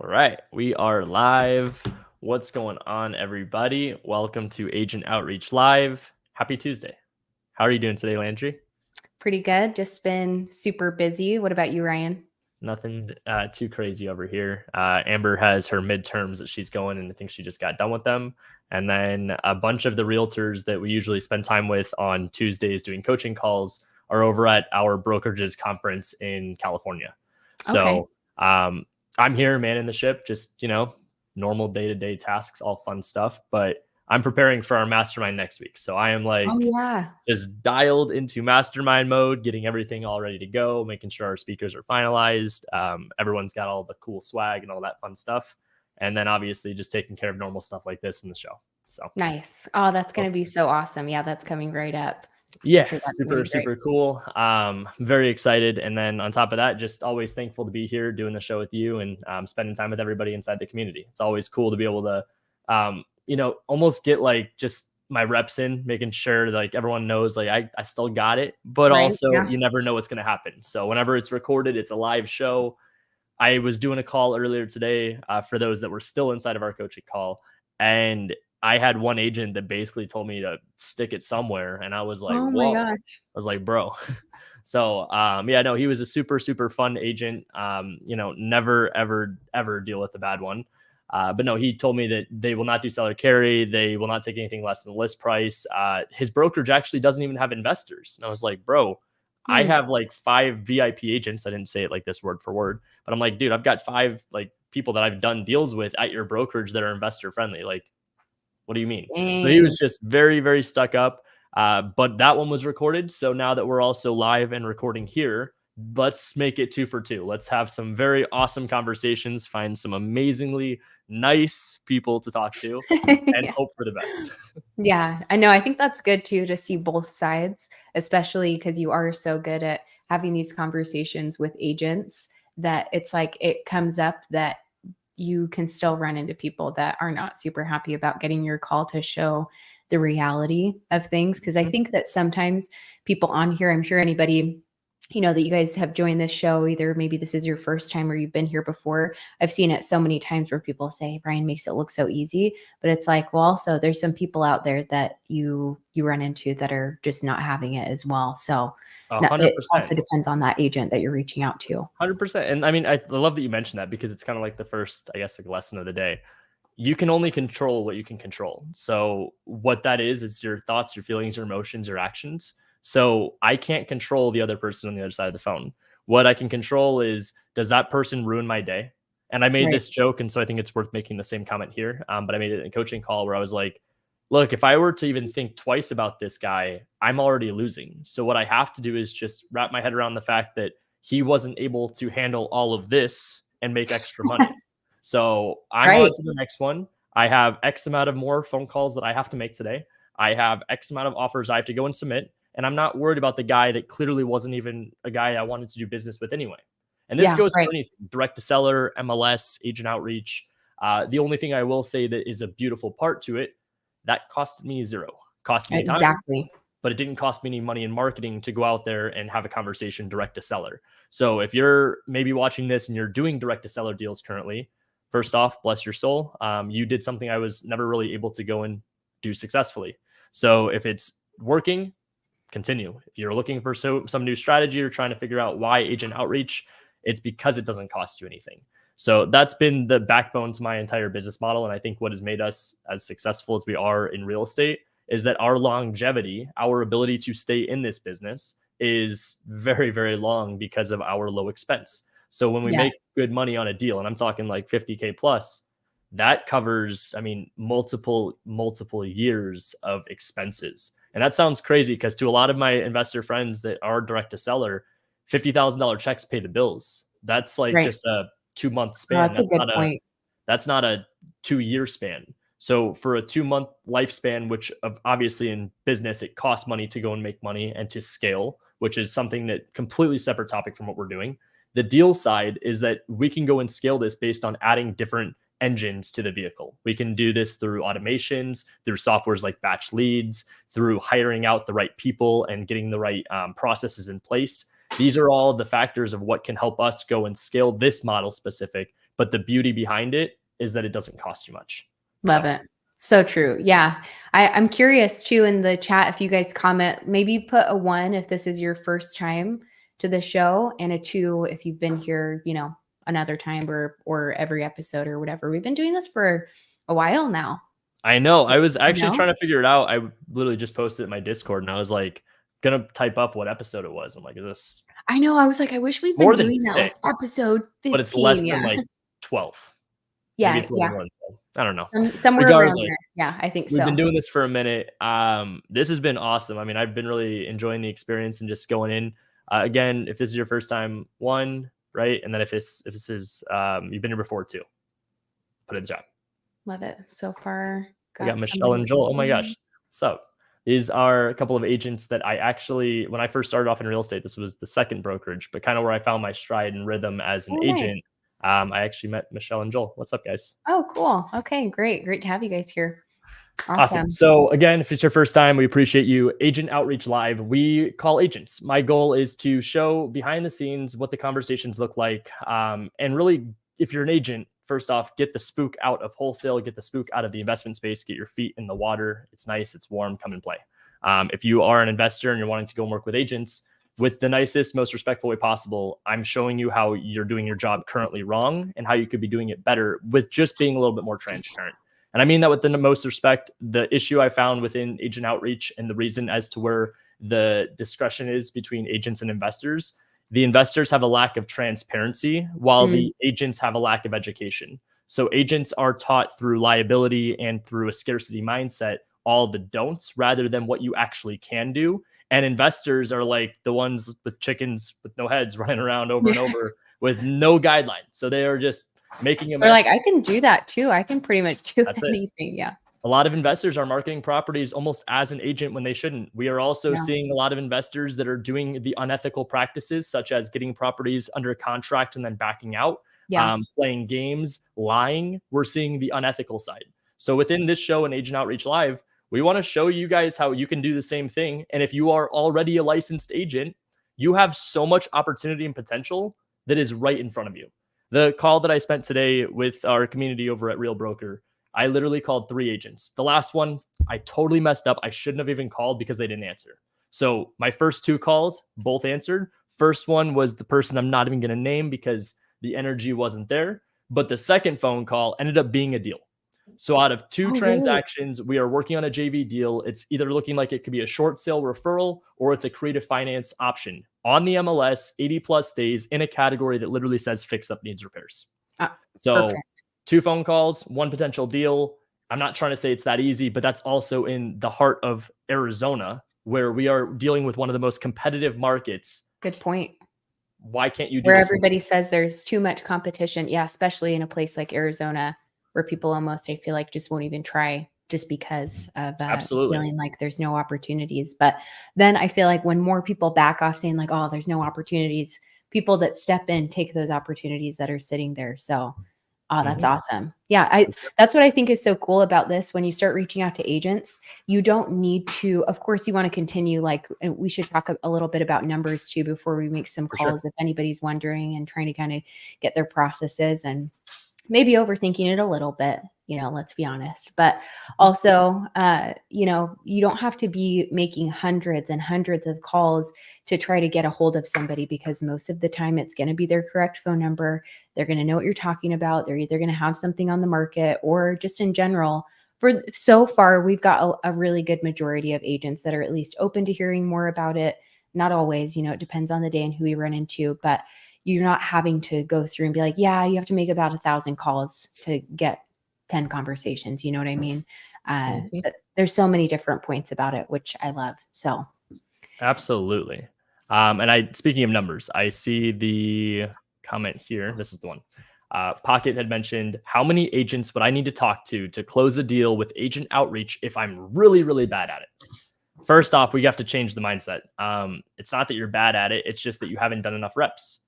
All right, we are live. What's going on, everybody? Welcome to Agent Outreach Live. Happy Tuesday. How are you doing today, Landry? Pretty good. Just been super busy. What about you, Ryan? Nothing too crazy over here. Amber has her midterms that she's going, and I think she just got done with them. And then a bunch of the realtors that we usually spend time with on Tuesdays doing coaching calls are over at our brokerages conference in California. Okay. So I'm here manning the ship, just, normal day-to-day tasks, all fun stuff. But I'm preparing for our mastermind next week. So I am Oh, like yeah. just dialed into mastermind mode, getting everything all ready to go, making sure our speakers are finalized. Everyone's got all the cool swag and all that fun stuff. And then obviously just taking care of normal stuff like this in the show. So, Nice. Oh, that's going well, to be so awesome. Yeah, that's coming right up. I'm yeah, sure that's going to super, be great. super cool. Very excited. And then on top of that, just always thankful to be here doing the show with you and spending time with everybody inside the community. It's always cool to be able to, almost get like just my reps in, making sure like everyone knows like I still got it, but Right? also Yeah. you never know what's going to happen. So whenever it's recorded, it's a live show. I was doing a call earlier today for those that were still inside of our coaching call, and I had one agent that basically told me to stick it somewhere, and I was like, Oh my "Whoa!" gosh. I was like, "Bro." So, yeah, no, he was a super, super fun agent. Never, ever, ever deal with a bad one. But no, he told me that they will not do seller carry. They will not take anything less than the list price. His brokerage actually doesn't even have investors. And I was like, bro, I Hmm. have like 5 VIP agents. I didn't say it like this word for word, but I'm like, dude, I've got 5 like people that I've done deals with at your brokerage that are investor friendly. Like, what do you mean? So he was Dang. just very, very stuck up. But that one was recorded. So now that we're also live and recording here, let's make it 2 for 2. Let's have some very awesome conversations, find some amazingly nice people to talk to, and Yeah. hope for the best. Yeah, I know. I think that's good too to see both sides, especially because you are so good at having these conversations with agents that it's like it comes up that you can still run into people that are not super happy about getting your call to show the reality of things. Because I Mhm. think that sometimes people on here, I'm sure anybody, that you guys have joined this show, either maybe this is your first time or you've been here before. I've seen it so many times where people say, Ryan makes it look so easy. But it's like, well, also there's some people out there that you run into that are just not having it as well. So A no, it 100%. also depends on that agent that you're reaching out to. 100%. And I mean, I love that you mentioned that because it's kind of like the first, I guess, like lesson of the day. You can only control what you can control. So what that is your thoughts, your feelings, your emotions, your actions. So I can't control the other person on the other side of the phone. What I can control is, does that person ruin my day? And I made Right. this joke, and so I think it's worth making the same comment here. But I made it in a coaching call where I was like, look, if I were to even think twice about this guy, I'm already losing. So what I have to do is just wrap my head around the fact that he wasn't able to handle all of this and make extra money. So I'm on Right. to the next one. I have X amount of more phone calls that I have to make today. I have X amount of offers I have to go and submit. And I'm not worried about the guy that clearly wasn't even a guy I wanted to do business with anyway. And this Yeah. goes Right. for anything, direct to seller, MLS, agent outreach. The only thing I will say that is a beautiful part to it, that cost me zero. Cost me time, Exactly. but it didn't cost me any money in marketing to go out there and have a conversation direct to seller. So if you're maybe watching this and you're doing direct to seller deals currently, first off, bless your soul. You did something I was never really able to go and do successfully. So if it's working, continue. If you're looking for some new strategy or trying to figure out why agent outreach, it's because it doesn't cost you anything. So that's been the backbone to my entire business model. And I think what has made us as successful as we are in real estate is that our longevity, our ability to stay in this business is very, very long because of our low expense. So when we Yes. make good money on a deal, and I'm talking like 50K plus, that covers, I mean, multiple years of expenses. And that sounds crazy because to a lot of my investor friends that are direct to seller, $50,000 checks pay the bills. That's like Right. just a 2 month Oh, span. that's a good point. That's not a 2 year span. So for a 2 month lifespan, which obviously in business it costs money to go and make money and to scale, which is something that completely separate topic from what we're doing. The deal side is that we can go and scale this based on adding different engines to the vehicle. We can do this through automations, through softwares like batch leads, through hiring out the right people and getting the right processes in place. These are all the factors of what can help us go and scale this model specific But the beauty behind it is that it doesn't cost you much. Love it. So true. Yeah. I'm curious too in the chat if you guys comment, maybe put a 1 if this is your first time to the show, and a 2 if you've been here, another time or every episode or whatever. We've been doing this for a while now. I know. I was actually trying to figure it out. I literally just posted it in my Discord, and I was like, gonna type up what episode it was. I'm like, is this? I know. I was like, I wish we'd been doing that like episode 15. But it's less than like 12. Yeah. Maybe it's a little more than 12. I don't know. Somewhere around there. Yeah, I think so. We've been doing this for a minute. This has been awesome. I mean, I've been really enjoying the experience and just going in. Again, if this is your first time, 1, right? And then if this is you've been here before, 2, put it in the chat. Love it so far. I got Michelle and Joel. Oh my gosh. What's up? These are a couple of agents that I actually, when I first started off in real estate, this was the second brokerage, but kind of where I found my stride and rhythm as an agent. Nice. I actually met Michelle and Joel. What's up, guys? Oh, cool. Okay, great. Great to have you guys here. Awesome. So again, if it's your first time, we appreciate you. Agent Outreach Live, we call agents. My goal is to show behind the scenes what the conversations look like. And really, if you're an agent, first off, get the spook out of wholesale, get the spook out of the investment space, get your feet in the water. It's nice, it's warm, come and play. If you are an investor and you're wanting to go and work with agents with the nicest, most respectful way possible, I'm showing you how you're doing your job currently wrong and how you could be doing it better with just being a little bit more transparent. And I mean that with the most respect. The issue I found within agent outreach and the reason as to where the discretion is between agents and investors, the investors have a lack of transparency while the agents have a lack of education. So agents are taught through liability and through a scarcity mindset, all the don'ts rather than what you actually can do. And investors are like the ones with chickens with no heads running around over and over with no guidelines. So they are just making a mess. They're like, I can do that too. I can pretty much do anything. Yeah. A lot of investors are marketing properties almost as an agent when they shouldn't. We are also seeing a lot of investors that are doing the unethical practices, such as getting properties under contract and then backing out, playing games, lying. We're seeing the unethical side. So within this show and Agent Outreach Live, we want to show you guys how you can do the same thing. And if you are already a licensed agent, you have so much opportunity and potential that is right in front of you. The call that I spent today with our community over at Real Broker, I literally called 3 agents. The last one, I totally messed up. I shouldn't have even called because they didn't answer. So my first 2 calls, both answered. First one was the person I'm not even going to name because the energy wasn't there. But the second phone call ended up being a deal. So out of 2 transactions, we are working on a JV deal. It's either looking like it could be a short sale referral or it's a creative finance option on the MLS, 80 plus days in a category that literally says fix up needs repairs. So perfect. 2 phone calls, 1 potential deal. I'm not trying to say it's that easy, but that's also in the heart of Arizona where we are dealing with one of the most competitive markets. Good point. Why can't you do where everybody says there's too much competition? Yeah, especially in a place like Arizona where people almost, I feel like, just won't even try just because of feeling like there's no opportunities. But then I feel like when more people back off saying like, oh, there's no opportunities, people that step in take those opportunities that are sitting there. So that's awesome. Yeah, that's what I think is so cool about this. When you start reaching out to agents, you don't need to, of course, you want to continue. Like, we should talk a little bit about numbers too before we make some calls. If anybody's wondering and trying to kind of get their processes and maybe overthinking it a little bit, let's be honest. But also, you don't have to be making hundreds and hundreds of calls to try to get a hold of somebody, because most of the time it's going to be their correct phone number. They're going to know what you're talking about. They're either going to have something on the market or just in general. For so far, we've got a really good majority of agents that are at least open to hearing more about it. Not always, it depends on the day and who we run into, but you're not having to go through and be like, yeah, you have to make about 1,000 calls to get 10 conversations. You know what I mean? There's so many different points about it, which I love. So absolutely. And speaking of numbers, I see the comment here. This is the one. Pocket had mentioned, how many agents would I need to talk to close a deal with agent outreach if I'm really, really bad at it? First off, we have to change the mindset. It's not that you're bad at it. It's just that you haven't done enough reps.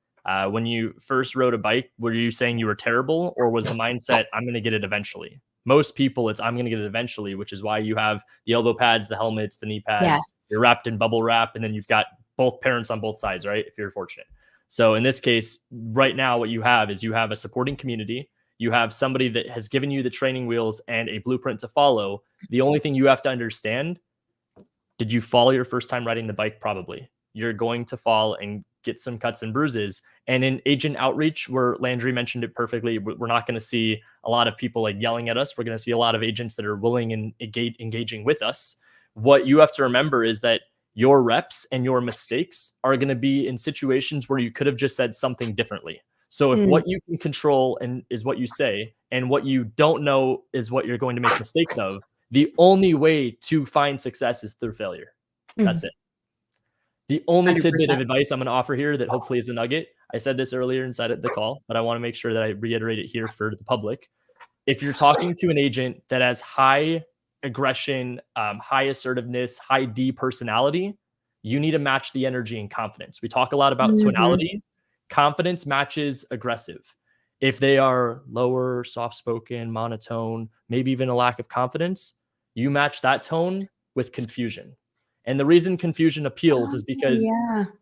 When you first rode a bike, were you saying you were terrible, or was the mindset, I'm going to get it eventually? Most people, it's I'm going to get it eventually, which is why you have the elbow pads, the helmets, the knee pads. Yes. You're wrapped in bubble wrap, and then you've got both parents on both sides, right? If you're fortunate. So in this case, right now, what you have is you have a supporting community. You have somebody that has given you the training wheels and a blueprint to follow. The only thing you have to understand, did you fall your first time riding the bike? Probably. You're going to fall and get some cuts and bruises. And in agent outreach, where Landry mentioned it perfectly, we're not going to see a lot of people like yelling at us. We're going to see a lot of agents that are willing and engaging with us. What you have to remember is that your reps and your mistakes are going to be in situations where you could have just said something differently. So if what you can control and is what you say, and what you don't know is what you're going to make mistakes of, the only way to find success is through failure. That's it. The only tidbit of 100%. advice I'm going to offer here that hopefully is a nugget. I said this earlier inside of the call, but I want to make sure that I reiterate it here for the public. If you're talking to an agent that has high aggression, high assertiveness, high D personality, you need to match the energy and confidence. We talk a lot about tonality. Confidence matches aggressive. If they are lower, soft-spoken, monotone, maybe even a lack of confidence, you match that tone with confusion. And the reason confusion appeals is because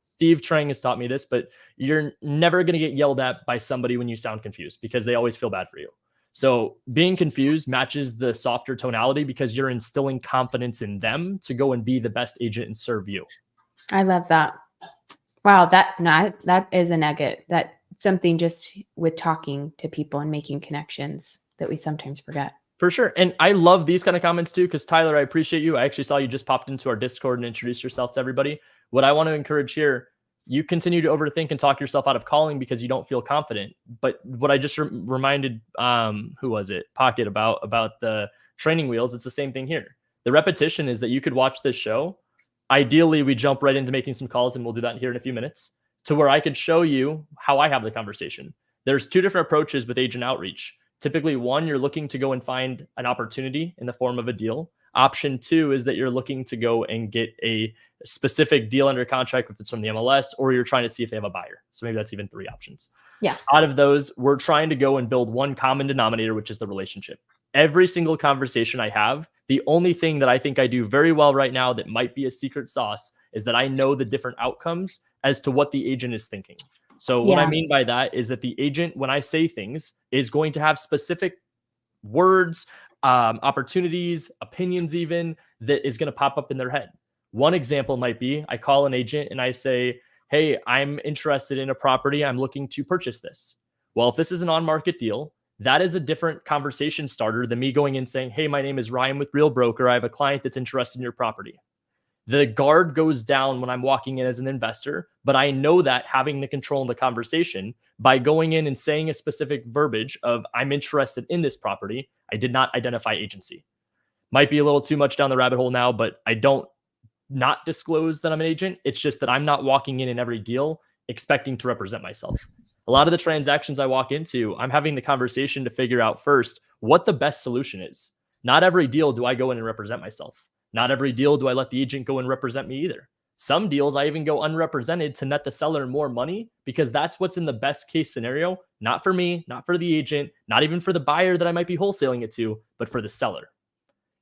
Steve Trang has taught me this, but you're never going to get yelled at by somebody when you sound confused because they always feel bad for you. So being confused matches the softer tonality because you're instilling confidence in them to go and be the best agent and serve you. I love that. Wow, that is a nugget. That something just with talking to people and making connections that we sometimes forget. For sure. And I love these kind of comments too, because Tyler, I appreciate you. I actually saw you just popped into our Discord and introduced yourself to everybody. What I want to encourage here, you continue to overthink and talk yourself out of calling because you don't feel confident. But what I just reminded, who was it? Pocket about the training wheels. It's the same thing here. The repetition is that you could watch this show. Ideally, we jump right into making some calls, and we'll do that here in a few minutes, to where I could show you how I have the conversation. There's two different approaches with agent outreach. Typically, one, you're looking to go and find an opportunity in the form of a deal. Option two is that you're looking to go and get a specific deal under contract if it's from the MLS, or you're trying to see if they have a buyer. So maybe that's even three options. Yeah. Out of those, we're trying to go and build one common denominator, which is the relationship. Every single conversation I have, the only thing that I think I do very well right now that might be a secret sauce is that I know the different outcomes as to what the agent is thinking. So what I mean by that is that the agent, when I say things, is going to have specific words, opportunities, opinions even, that is going to pop up in their head. One example might be I call an agent and I say, hey, I'm interested in a property. I'm looking to purchase this. Well, if this is an on-market deal, that is a different conversation starter than me going and saying, hey, my name is Ryan with Real Broker. I have a client that's interested in your property. The guard goes down when I'm walking in as an investor, but I know that having the control in the conversation by going in and saying a specific verbiage of I'm interested in this property, I did not identify agency. Might be a little too much down the rabbit hole now, but I don't not disclose that I'm an agent. It's just that I'm not walking in every deal expecting to represent myself. A lot of the transactions I walk into, I'm having the conversation to figure out first what the best solution is. Not every deal do I go in and represent myself. Not every deal do I let the agent go and represent me either. Some deals I even go unrepresented to net the seller more money because that's what's in the best case scenario, not for me, not for the agent, not even for the buyer that I might be wholesaling it to, but for the seller.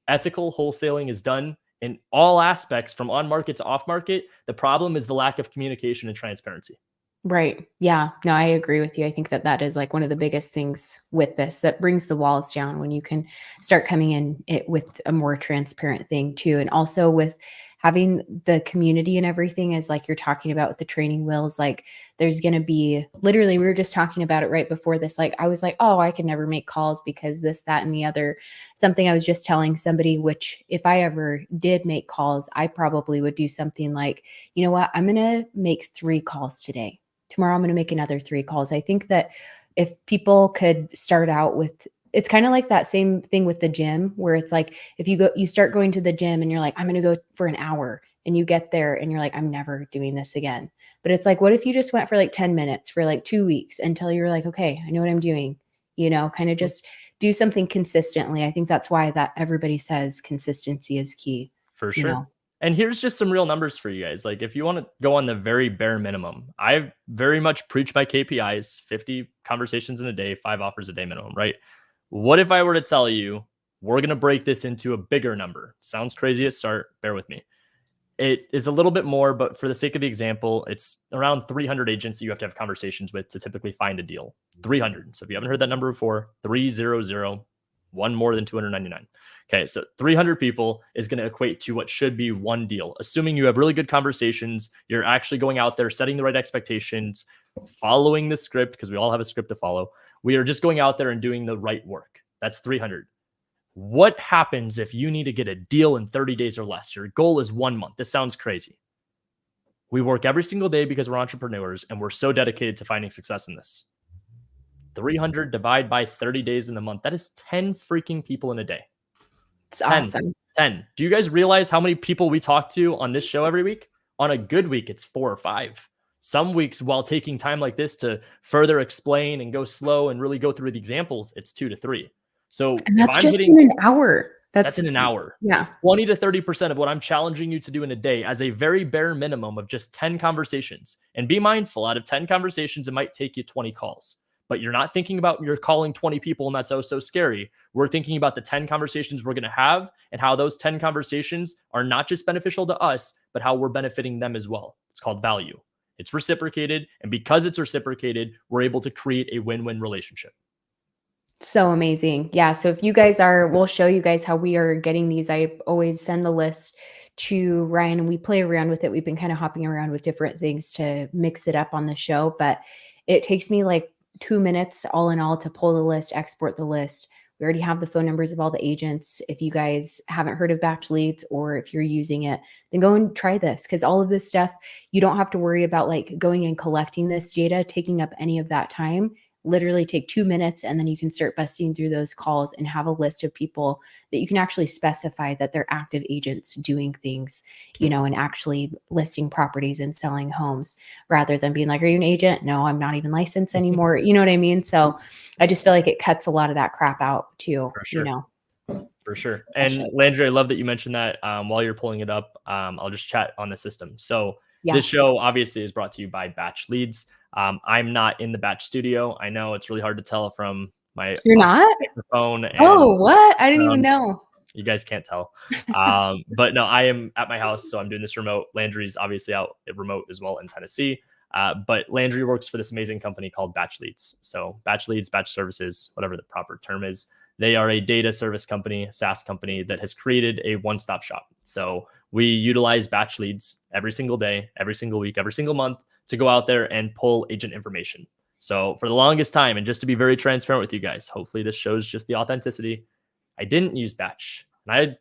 Ethical wholesaling is done in all aspects from on market to off market. The problem is the lack of communication and transparency. Right. Yeah. No, I agree with you. I think that is like one of the biggest things with this that brings the walls down when you can start coming in it with a more transparent thing too. And also with having the community and everything is like you're talking about with the training wheels, like there's going to be literally, we were just talking about it right before this. Like, I was like, oh, I can never make calls because this, that, and the other. Something I was just telling somebody, which if I ever did make calls, I probably would do something like, you know what, I'm going to make 3 calls today. Tomorrow, I'm going to make another 3 calls. I think that if people could start out with, it's kind of like that same thing with the gym where it's like, if you start going to the gym and you're like, I'm going to go for an hour and you get there and you're like, I'm never doing this again. But it's like, what if you just went for like 10 minutes for like 2 weeks until you're like, okay, I know what I'm doing, kind of just do something consistently. I think that's why that everybody says consistency is key. For sure. And here's just some real numbers for you guys. Like if you want to go on the very bare minimum, I've very much preached my KPIs, 50 conversations in a day, 5 offers a day minimum, right? What if I were to tell you, we're going to break this into a bigger number? Sounds crazy at start. Bear with me. It is a little bit more, but for the sake of the example, it's around 300 agents that you have to have conversations with to typically find a deal. 300. So if you haven't heard that number before, 300, one more than 299. Okay, so 300 people is going to equate to what should be one deal. Assuming you have really good conversations, you're actually going out there, setting the right expectations, following the script, because we all have a script to follow. We are just going out there and doing the right work. That's 300. What happens if you need to get a deal in 30 days or less? Your goal is 1 month. This sounds crazy. We work every single day because we're entrepreneurs and we're so dedicated to finding success in this. 300 divide by 30 days in a month. That is 10 freaking people in a day. It's 10. awesome. 10. Do you guys realize how many people we talk to on this show every week? On a good week, it's 4 or 5. Some weeks, while taking time like this to further explain and go slow and really go through the examples, it's 2 to 3. So And that's just in an hour. That's in an hour. Yeah. 20 to 30% of what I'm challenging you to do in a day as a very bare minimum of just 10 conversations. And be mindful, out of 10 conversations, it might take you 20 calls. But you're not thinking about you're calling 20 people and that's so scary. We're thinking about the 10 conversations we're going to have and how those 10 conversations are not just beneficial to us, but how we're benefiting them as well. It's called value. It's reciprocated. And because it's reciprocated, we're able to create a win-win relationship. So amazing. Yeah. So if you guys we'll show you guys how we are getting these. I always send the list to Ryan and we play around with it. We've been kind of hopping around with different things to mix it up on the show, but it takes me like 2 minutes all in all to pull the list, export the list. We already have the phone numbers of all the agents. If you guys haven't heard of Batch Leads or if you're using it, then go and try this, because all of this stuff, you don't have to worry about like going and collecting this data, taking up any of that time. Literally take 2 minutes and then you can start busting through those calls and have a list of people that you can actually specify that they're active agents doing things, and actually listing properties and selling homes, rather than being like, are you an agent? No, I'm not even licensed anymore. You know what I mean? So I just feel like it cuts a lot of that crap out too, For sure. For sure. And Landry, I love that you mentioned that. While you're pulling it up, I'll just chat on the system. So this show obviously is brought to you by Batch Leads. I'm not in the Batch studio. I know it's really hard to tell from my microphone. And, what? I didn't even know. You guys can't tell. But no, I am at my house, so I'm doing this remote. Landry's obviously out remote as well in Tennessee. But Landry works for this amazing company called Batch Leads. So Batch Leads, Batch Services, whatever the proper term is. They are a data service company, SaaS company that has created a one-stop shop. So we utilize Batch Leads every single day, every single week, every single month to go out there and pull agent information. So for the longest time, and just to be very transparent with you guys, hopefully this shows just the authenticity, I didn't use Batch. And I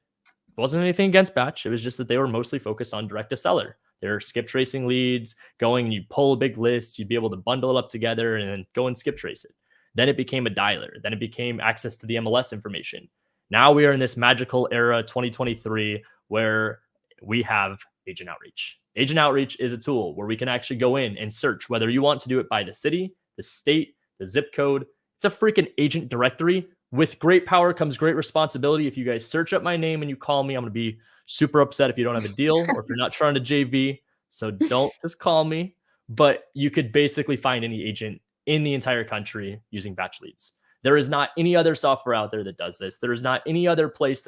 wasn't anything against Batch. It was just that they were mostly focused on direct to seller. They're skip tracing leads, going, you pull a big list, you'd be able to bundle it up together and then go and skip trace it. Then it became a dialer. Then it became access to the MLS information. Now we are in this magical era, 2023, where we have agent outreach. Agent outreach is a tool where we can actually go in and search whether you want to do it by the city, the state, the zip code. It's a freaking agent directory. With great power comes great responsibility. If you guys search up my name and you call me, I'm going to be super upset if you don't have a deal or if you're not trying to JV. So don't just call me. But you could basically find any agent in the entire country using Batch Leads. There is not any other software out there that does this. There is not any other place.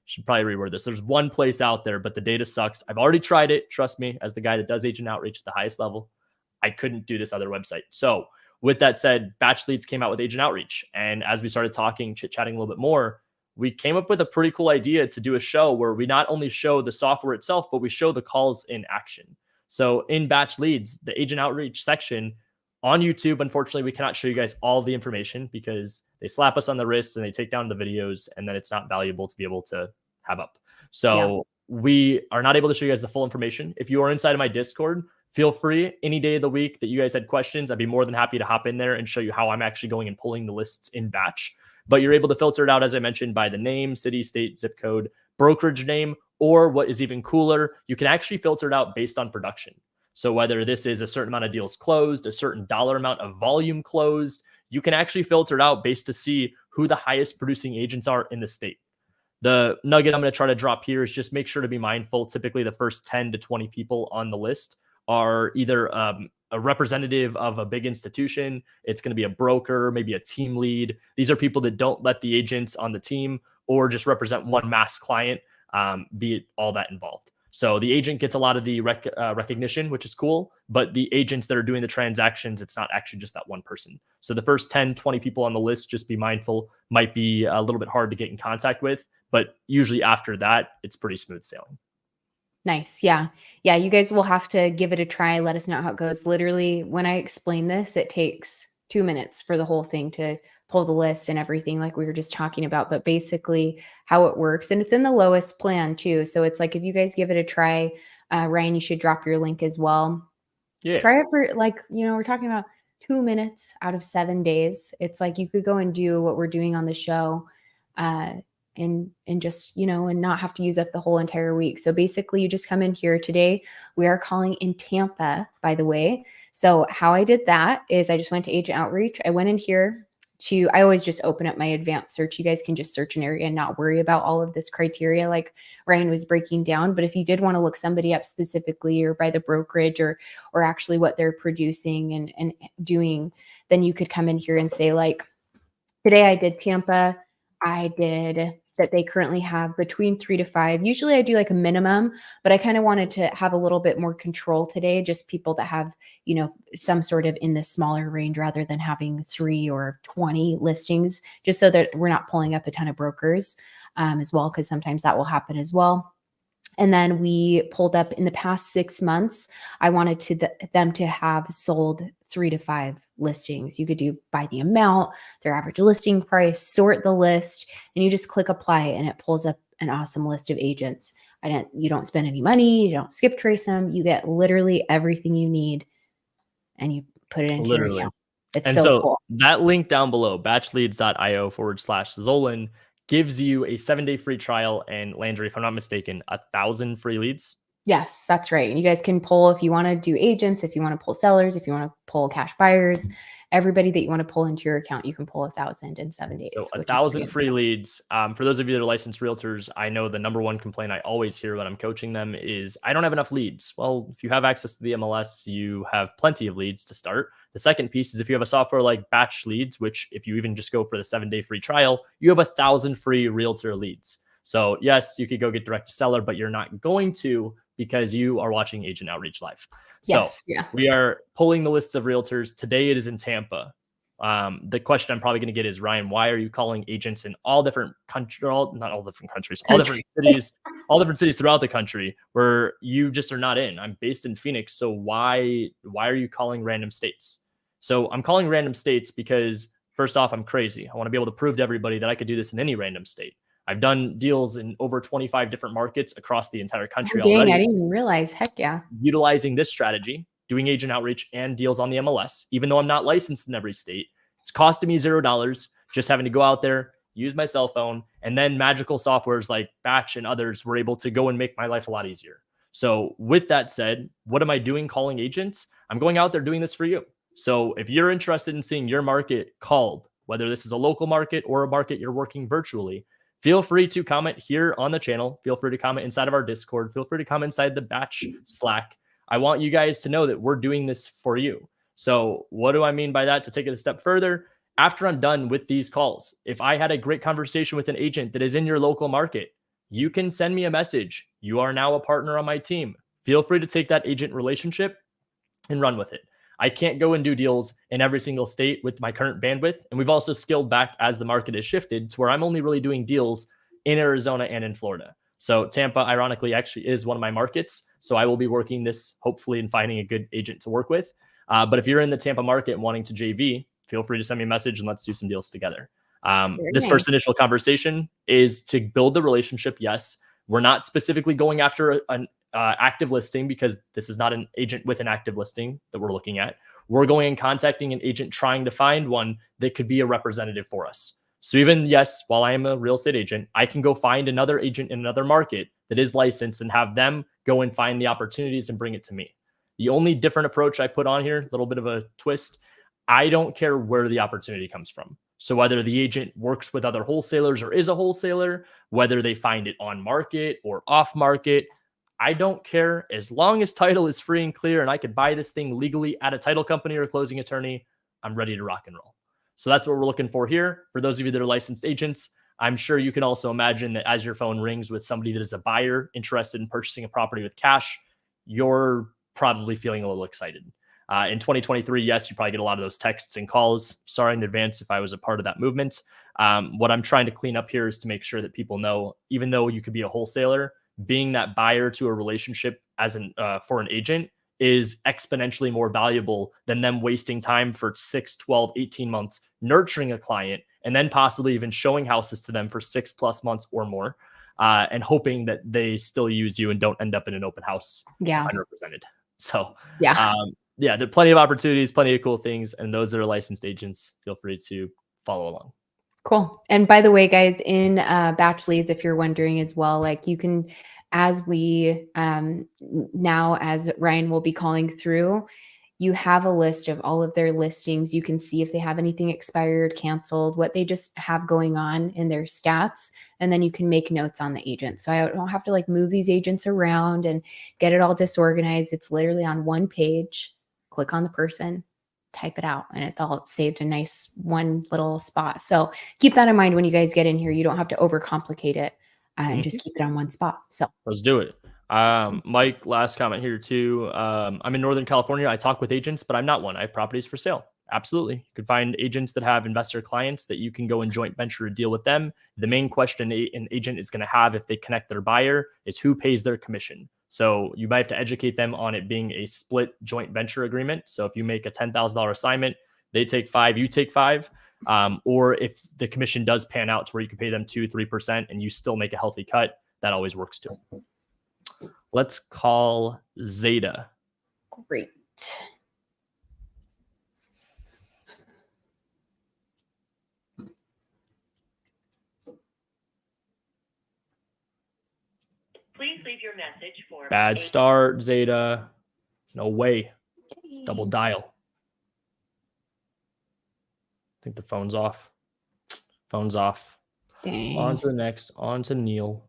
Should probably reword this. There's one place out there, but the data sucks. I've already tried it. Trust me, as the guy that does agent outreach at the highest level, I couldn't do this other website. So with that said, Batch Leads came out with agent outreach. And as we started talking, chit-chatting a little bit more, we came up with a pretty cool idea to do a show where we not only show the software itself, but we show the calls in action. So in Batch Leads, the agent outreach section on YouTube, unfortunately, we cannot show you guys all the information because they slap us on the wrist and they take down the videos, and then it's not valuable to be able to have up. So we are not able to show you guys the full information. If you are inside of my Discord, feel free any day of the week that you guys had questions. I'd be more than happy to hop in there and show you how I'm actually going and pulling the lists in Batch. But you're able to filter it out, as I mentioned, by the name, city, state, zip code, brokerage name, or what is even cooler, you can actually filter it out based on production. So whether this is a certain amount of deals closed, a certain dollar amount of volume closed, you can actually filter it out based to see who the highest producing agents are in the state. The nugget I'm going to try to drop here is just make sure to be mindful. Typically, the first 10 to 20 people on the list are either a representative of a big institution. It's going to be a broker, maybe a team lead. These are people that don't let the agents on the team or just represent one mass client be all that involved. So the agent gets a lot of the recognition, which is cool, but the agents that are doing the transactions, it's not actually just that one person. So the first 10, 20 people on the list, just be mindful, might be a little bit hard to get in contact with, but usually after that, it's pretty smooth sailing. Nice. Yeah. Yeah. You guys will have to give it a try. Let us know how it goes. Literally, when I explain this, it takes 2 minutes for the whole thing to pull the list and everything, like we were just talking about. But basically, how it works, and it's in the lowest plan too. So it's like if you guys give it a try, Ryan, you should drop your link as well. Yeah. Try it for like, we're talking about 2 minutes out of 7 days. It's like you could go and do what we're doing on the show. And just, and not have to use up the whole entire week. So basically you just come in here today. We are calling in Tampa, by the way. So how I did that is I just went to agent outreach. I went in here I always just open up my advanced search. You guys can just search an area and not worry about all of this criteria like Ryan was breaking down. But if you did want to look somebody up specifically or by the brokerage or actually what they're producing and doing, then you could come in here and say like, today I did Tampa. I did that they currently have between 3 to 5. Usually I do like a minimum, but I kind of wanted to have a little bit more control today. Just people that have, some sort of in the smaller range rather than having 3 or 20 listings, just so that we're not pulling up a ton of brokers as well, because sometimes that will happen as well. And then we pulled up in the past 6 months, I wanted them to have sold 3 to 5 listings. You could do by the amount, their average listing price, sort the list, and you just click apply and it pulls up an awesome list of agents. You don't spend any money. You don't skip trace them. You get literally everything you need and you put it into your account. It's so cool. That link down below, batchleads.io/Zolin, gives you a 7-day free trial and Landry, if I'm not mistaken, 1,000 free leads. Yes, that's right. And you guys can pull if you want to do agents, if you want to pull sellers, if you want to pull cash buyers, everybody that you want to pull into your account, you can pull 1,000 in 7 days. So 1,000 free leads. For those of you that are licensed realtors, I know the number one complaint I always hear when I'm coaching them is I don't have enough leads. Well, if you have access to the MLS, you have plenty of leads to start. The second piece is if you have a software like Batch Leads, which if you even just go for the 7-day free trial, you have 1,000 free realtor leads. So yes, you could go get direct to seller, but you're not going to because you are watching Agent Outreach Live. So we are pulling the lists of realtors. Today it is in Tampa. The question I'm probably going to get is, Ryan, why are you calling agents in all different countries, not all different countries, all different cities, all different cities throughout the country where you just are not in? I'm based in Phoenix. So why are you calling random states? So I'm calling random states because first off, I'm crazy. I want to be able to prove to everybody that I could do this in any random state. I've done deals in over 25 different markets across the entire country already. I didn't even realize. Heck yeah. Utilizing this strategy, doing agent outreach and deals on the MLS, even though I'm not licensed in every state, it's costing me $0, just having to go out there, use my cell phone, and then magical softwares like Batch and others were able to go and make my life a lot easier. So with that said, what am I doing calling agents? I'm going out there doing this for you. So if you're interested in seeing your market called, whether this is a local market or a market you're working virtually, feel free to comment here on the channel. Feel free to comment inside of our Discord. Feel free to comment inside the Batch Slack. I want you guys to know that we're doing this for you. So what do I mean by that? To take it a step further, after I'm done with these calls, if I had a great conversation with an agent that is in your local market, you can send me a message. You are now a partner on my team. Feel free to take that agent relationship and run with it. I can't go and do deals in every single state with my current bandwidth. And we've also scaled back as the market has shifted to where I'm only really doing deals in Arizona and in Florida. So Tampa, ironically, actually is one of my markets. So I will be working this hopefully and finding a good agent to work with. But if you're in the Tampa market and wanting to JV, feel free to send me a message and let's do some deals together. This first initial conversation is to build the relationship. Yes, we're not specifically going after an active listing because this is not an agent with an active listing that we're looking at. We're going and contacting an agent trying to find one that could be a representative for us. So even, yes, while I am a real estate agent, I can go find another agent in another market that is licensed and have them go and find the opportunities and bring it to me. The only different approach I put on here, a little bit of a twist, I don't care where the opportunity comes from. So whether the agent works with other wholesalers or is a wholesaler, whether they find it on market or off market, I don't care. As long as title is free and clear and I could buy this thing legally at a title company or a closing attorney, I'm ready to rock and roll. So that's what we're looking for here. For those of you that are licensed agents, I'm sure you can also imagine that as your phone rings with somebody that is a buyer interested in purchasing a property with cash, you're probably feeling a little excited. In 2023, yes, you probably get a lot of those texts and calls. Sorry in advance if I was a part of that movement. What I'm trying to clean up here is to make sure that people know, even though you could be a wholesaler, being that buyer to a relationship as for an agent is exponentially more valuable than them wasting time for 6, 12, 18 months nurturing a client and then possibly even showing houses to them for 6+ months or more, and hoping that they still use you and don't end up in an open house unrepresented. So yeah, there are plenty of opportunities, plenty of cool things, and those that are licensed agents, feel free to follow along. Cool. And by the way, guys, in batch leads, if you're wondering as well, like you can, as we now, as Ryan will be calling through, you have a list of all of their listings. You can see if they have anything expired, canceled, what they just have going on in their stats. And then you can make notes on the agent. So I don't have to like move these agents around and get it all disorganized. It's literally on one page. Click on the person, type it out, and it's all saved in nice one little spot. So keep that in mind when you guys get in here. You don't have to overcomplicate it and just keep it on one spot. So let's do it. Mike, last comment here too. I'm in Northern California. I talk with agents, but I'm not one. I have properties for sale. Absolutely. You can find agents that have investor clients that you can go and joint venture a deal with them. The main question an agent is going to have if they connect their buyer is who pays their commission. So you might have to educate them on it being a split joint venture agreement. So if you make a $10,000 assignment, they take 5, you take 5. Or if the commission does pan out to where you can pay them 2-3% and you still make a healthy cut, that always works too. Let's call Zeta. Great. Please leave your message for bad start, Zeta. No way. Double dial. I think the phone's off. Phone's off. Dang. On to the next. On to Neil.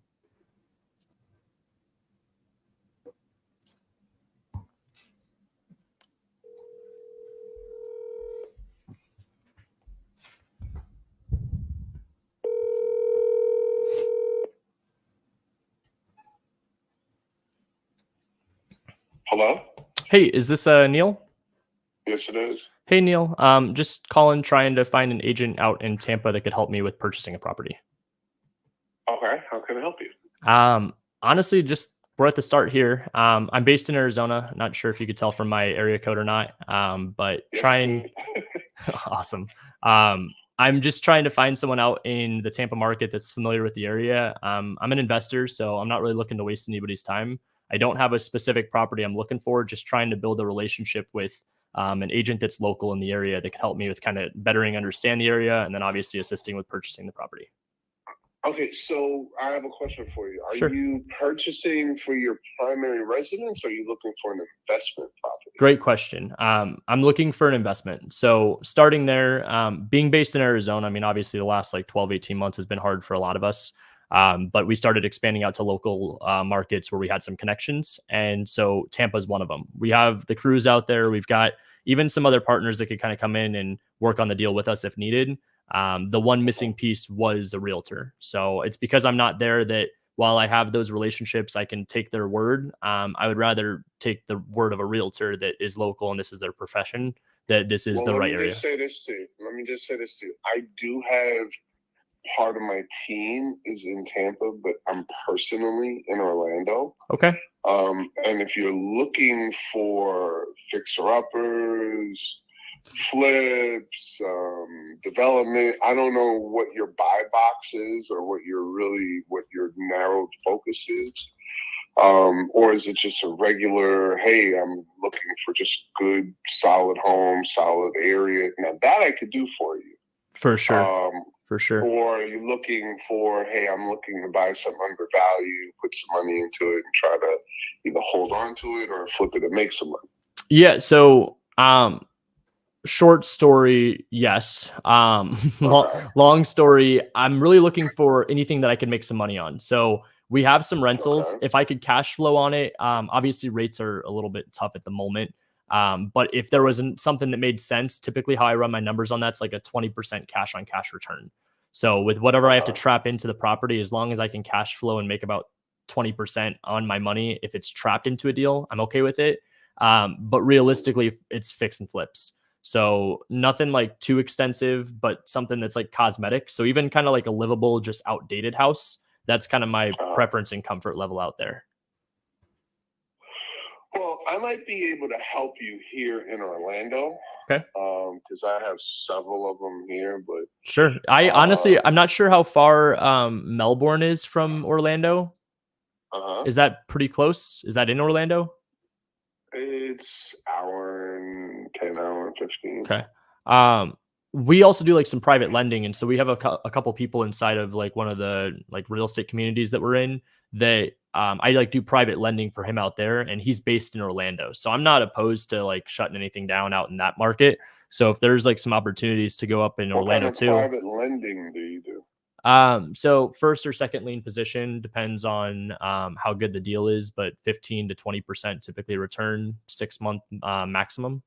Hello? Hey, is this Neil? Yes, it is. Hey, Neil. Just calling, trying to find an agent out in Tampa that could help me with purchasing a property. Okay, how can I help you? Honestly, just we're at the start here. I'm based in Arizona. Not sure if you could tell from my area code or not. But Yes, trying. Awesome. I'm just trying to find someone out in the Tampa market that's familiar with the area. I'm an investor, so I'm not really looking to waste anybody's time. I don't have a specific property I'm looking for, just trying to build a relationship with an agent that's local in the area that could help me with kind of bettering understand the area and then obviously assisting with purchasing the property. Okay, so I have a question for you. Are Sure. you purchasing for your primary residence or are you looking for an investment property? Great question. I'm looking for an investment. So starting there, being based in Arizona, I mean, obviously the last like 12, 18 months has been hard for a lot of us. But we started expanding out to local markets where we had some connections. And so Tampa is one of them. We have the crews out there. We've got even some other partners that could kind of come in and work on the deal with us if needed. The one missing piece was a realtor. So it's because I'm not there that while I have those relationships, I can take their word. I would rather take the word of a realtor that is local and this is their profession, that this is the right area. Let me just say this to you. I do have part of my team is in Tampa, but I'm personally in Orlando. Okay. And if you're looking for fixer-uppers, flips, development, I don't know what your buy box is or what your narrowed focus is. Or is it just a regular, hey, I'm looking for just good, solid home, solid area. Now that I could do for you. For sure. For sure. Or are you looking for, hey, I'm looking to buy something undervalued, put some money into it and try to either hold on to it or flip it and make some money? Yeah. So, short story, yes. Long story, I'm really looking for anything that I can make some money on. So we have some rentals. If I could cash flow on it, obviously rates are a little bit tough at the moment. But if there wasn't something that made sense, typically how I run my numbers on that's like a 20% cash on cash return. So with whatever I have to trap into the property, as long as I can cash flow and make about 20% on my money, if it's trapped into a deal, I'm okay with it. But realistically, it's fix and flips. So nothing like too extensive, but something that's like cosmetic. So even kind of like a livable, just outdated house. That's kind of my preference and comfort level out there. Well, I might be able to help you here in Orlando. Okay. Because I have several of them here, but sure. I honestly, I'm not sure how far Melbourne is from Orlando. Is that pretty close? Is that in Orlando? It's hour and 10, hour and 15. Okay. We also do like some private lending, and so we have a couple people inside of like one of the like real estate communities that we're in that I like do private lending for him out there, and he's based in Orlando. So I'm not opposed to like shutting anything down out in that market. So if there's like some opportunities to go up in Orlando too. What kind of private lending do you do? So first or second lien position depends on how good the deal is, but 15 to 20% typically return, 6 month maximum.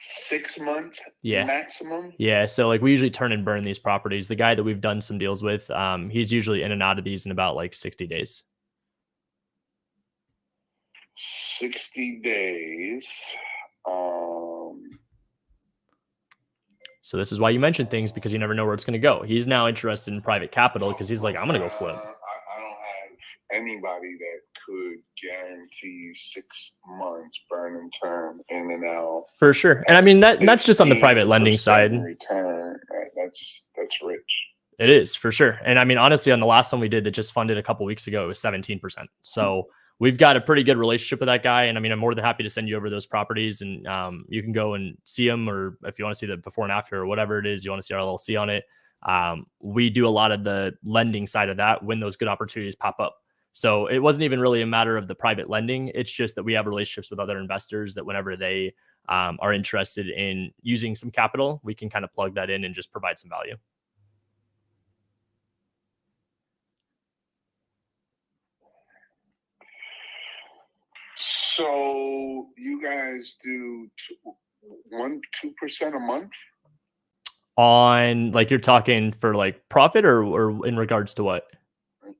6 months Yeah. maximum? Yeah. So like we usually turn and burn these properties. The guy that we've done some deals with, he's usually in and out of these in about like 60 days. 60 days. So this is why you mention things, because you never know where it's going to go. He's now interested in private capital because he's like, I'm going to go flip. I don't have anybody that could guarantee 6 months burn and turn in and out. For sure. And I mean, that's just on the private lending side. Return. That's rich. It is, for sure. And I mean, honestly, on the last one we did that just funded a couple weeks ago, it was 17%. So we've got a pretty good relationship with that guy. And I mean, I'm more than happy to send you over those properties, and you can go and see them, or if you want to see the before and after or whatever it is, you want to see our LLC on it. We do a lot of the lending side of that when those good opportunities pop up. So it wasn't even really a matter of the private lending. It's just that we have relationships with other investors that whenever they are interested in using some capital, we can kind of plug that in and just provide some value. So you guys do 2% a month? On like, you're talking for like profit or in regards to what?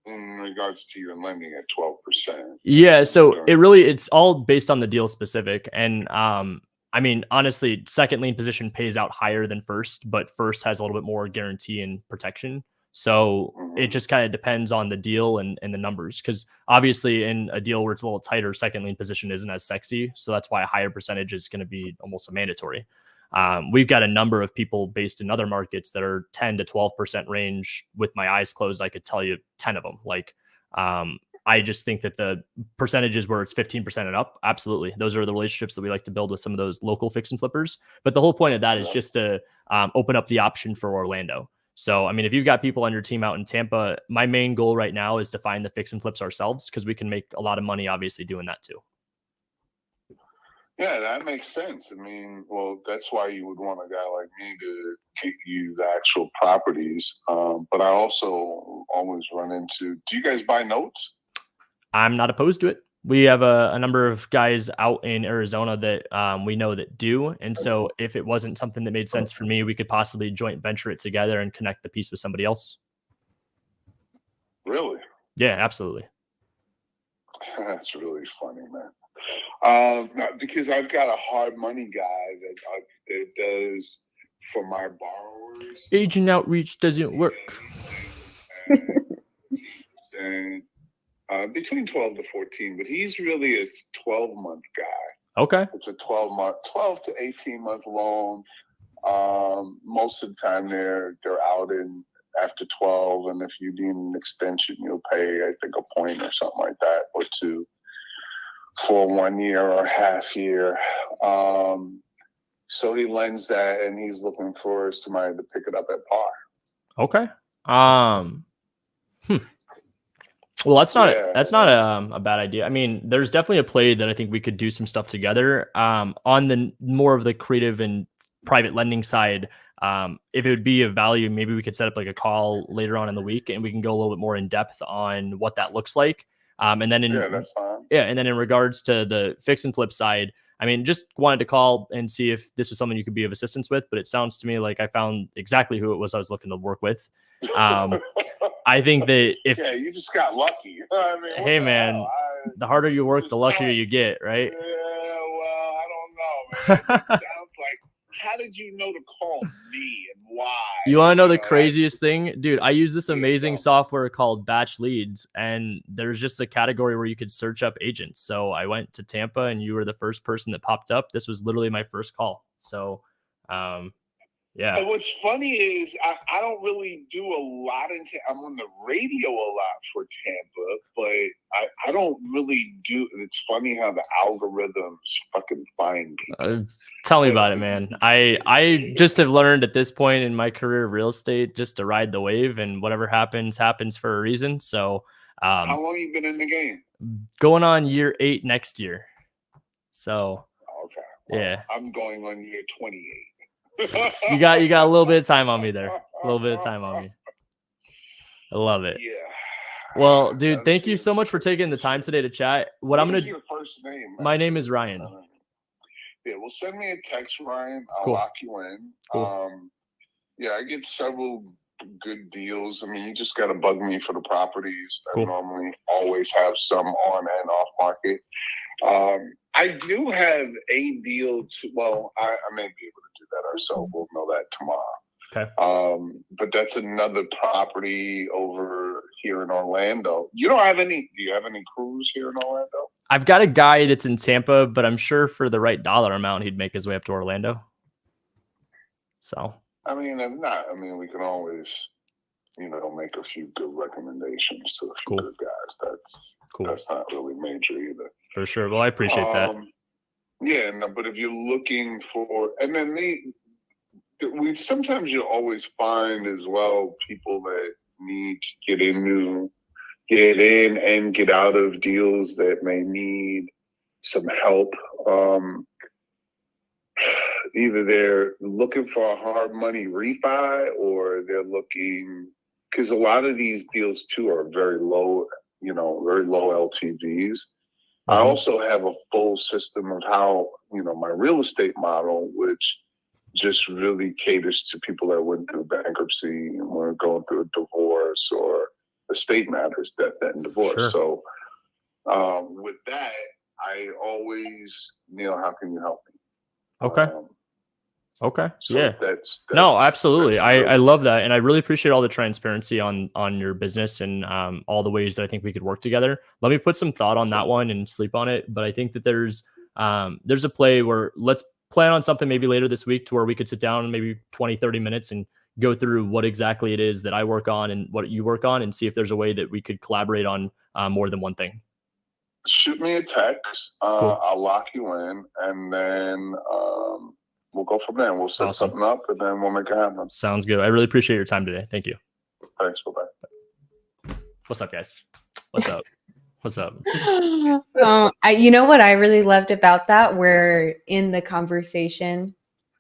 In regards to your lending at 12%. Yeah. So it's all based on the deal specific. And I mean, honestly, second lien position pays out higher than first, but first has a little bit more guarantee and protection. So it just kind of depends on the deal and the numbers, because obviously in a deal where it's a little tighter, second lien position isn't as sexy. So that's why a higher percentage is going to be almost a mandatory. We've got a number of people based in other markets that are 10 to 12% range. With my eyes closed, I could tell you 10 of them. Like, I just think that the percentages where it's 15% and up, absolutely. Those are the relationships that we like to build with some of those local fix and flippers. But the whole point of that is just to open up the option for Orlando. So, I mean, if you've got people on your team out in Tampa, my main goal right now is to find the fix and flips ourselves, because we can make a lot of money, obviously, doing that too. Yeah, that makes sense. I mean, well, that's why you would want a guy like me to get you the actual properties. But I also always run into, do you guys buy notes? I'm not opposed to it. We have a number of guys out in Arizona that we know that do. And so if it wasn't something that made sense for me, we could possibly joint venture it together and connect the piece with somebody else. Really? Yeah, absolutely. That's really funny, man. Because I've got a hard money guy that does for my borrowers. Agent outreach doesn't work. And between 12 to 14, but he's really a 12-month guy. Okay. It's a 12 to 18-month loan. Most of the time they're out in after 12, and if you need an extension, you'll pay, I think, a point or something like that, or two, for 1 year or half year. So he lends that, and he's looking for somebody to pick it up at par. Okay. Well, that's not a bad idea. I mean, there's definitely a play that I think we could do some stuff together. On the more of the creative and private lending side, if it would be of value, maybe we could set up like a call later on in the week, and we can go a little bit more in depth on what that looks like. And then and then in regards to the fix and flip side, I mean, just wanted to call and see if this was something you could be of assistance with, but it sounds to me like I found exactly who it was I was looking to work with. I think that if you just got lucky. I mean, hey man, the harder you work, the luckier you get, right? Yeah, well, I don't know, man. It sounds like, how did you know to call me and why? You want to know the craziest thing? Dude, I use this amazing software called Batch Leads, and there's just a category where you could search up agents. So I went to Tampa, and you were the first person that popped up. This was literally my first call. So, yeah. And what's funny is I don't really do a lot I'm on the radio a lot for Tampa, but I don't really do. It's funny how the algorithms fucking find people. Tell me about it, man. I just have learned at this point in my career of real estate just to ride the wave, and whatever happens for a reason. So, how long you been in the game? Going on year 8 next year. So, okay. Well, yeah, I'm going on year 28. You got a little bit of time on me there. A little bit of time on me. I love it. Yeah. Well, dude, thank you so much for taking the time today to chat. What I'm gonna your first name? My name is Ryan. Yeah, well, send me a text, Ryan. I'll Cool. lock you in. Cool. Yeah, I get several good deals. I mean, you just got to bug me for the properties. Cool. I normally always have some on and off market. I do have a deal well, I may be able to do that ourselves. We'll know that tomorrow. Okay. But that's another property over here in Orlando. Do you have any crews here in Orlando? I've got a guy that's in Tampa, but I'm sure for the right dollar amount, he'd make his way up to Orlando. So, I mean, if not, we can always, make a few good recommendations to a few good guys. That's cool. That's not really major either. For sure. Well, I appreciate that. Yeah, no, but if you're looking for, and then sometimes you always find as well people that need to get in and get out of deals that may need some help. Either they're looking for a hard money refi, or they're looking, because a lot of these deals too are very low LTVs. I also have a full system of how, my real estate model, which just really caters to people that went through bankruptcy and were going through a divorce or estate matters, death and divorce. Sure. So with that, I always, Neil, how can you help me? Okay. Okay. So yeah. That's no, absolutely. I love that. And I really appreciate all the transparency on your business and all the ways that I think we could work together. Let me put some thought on that one and sleep on it. But I think that there's a play where let's plan on something maybe later this week to where we could sit down maybe 20, 30 minutes and go through what exactly it is that I work on and what you work on, and see if there's a way that we could collaborate on more than one thing. Shoot me a text. Cool. I'll lock you in, and then we'll go from there. We'll set something up, and then we'll make it happen. Sounds good. I really appreciate your time today. Thank you. Thanks. Bye-bye. What's up, guys? What's up? What's up? You know what I really loved about that? Where in the conversation,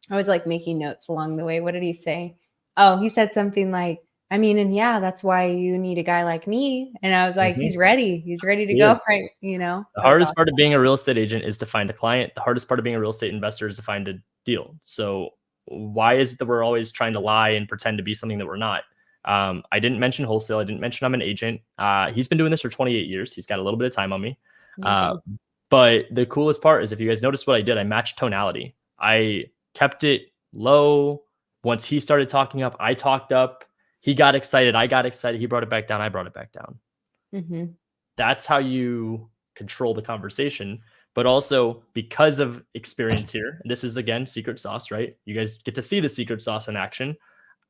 I was like making notes along the way. What did he say? Oh, he said something like, and yeah, that's why you need a guy like me. And I was like, he's ready. He's ready to go. Right. The hardest part of being a real estate agent is to find a client. The hardest part of being a real estate investor is to find a deal. So why is it that we're always trying to lie and pretend to be something that we're not? I didn't mention wholesale. I didn't mention I'm an agent. He's been doing this for 28 years. He's got a little bit of time on me. But the coolest part is, if you guys noticed what I did, I matched tonality. I kept it low. Once he started talking up, I talked up. He got excited. I got excited. He brought it back down. I brought it back down. Mm-hmm. That's how you control the conversation. But also, because of experience here, and this is, again, secret sauce, right? You guys get to see the secret sauce in action.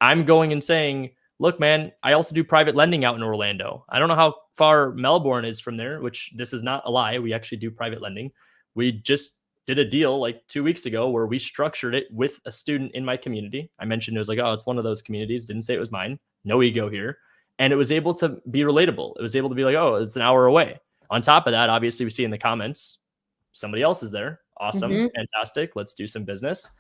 I'm going and saying, look, man, I also do private lending out in Orlando. I don't know how far Melbourne is from there, which this is not a lie. We actually do private lending. We just did a deal like 2 weeks ago where we structured it with a student in my community. I mentioned it was like, oh, it's one of those communities. Didn't say it was mine. No ego here. And it was able to be relatable. It was able to be like, oh, it's an hour away. On top of that, obviously, we see in the comments, somebody else is there. Awesome. Fantastic. Let's do some business.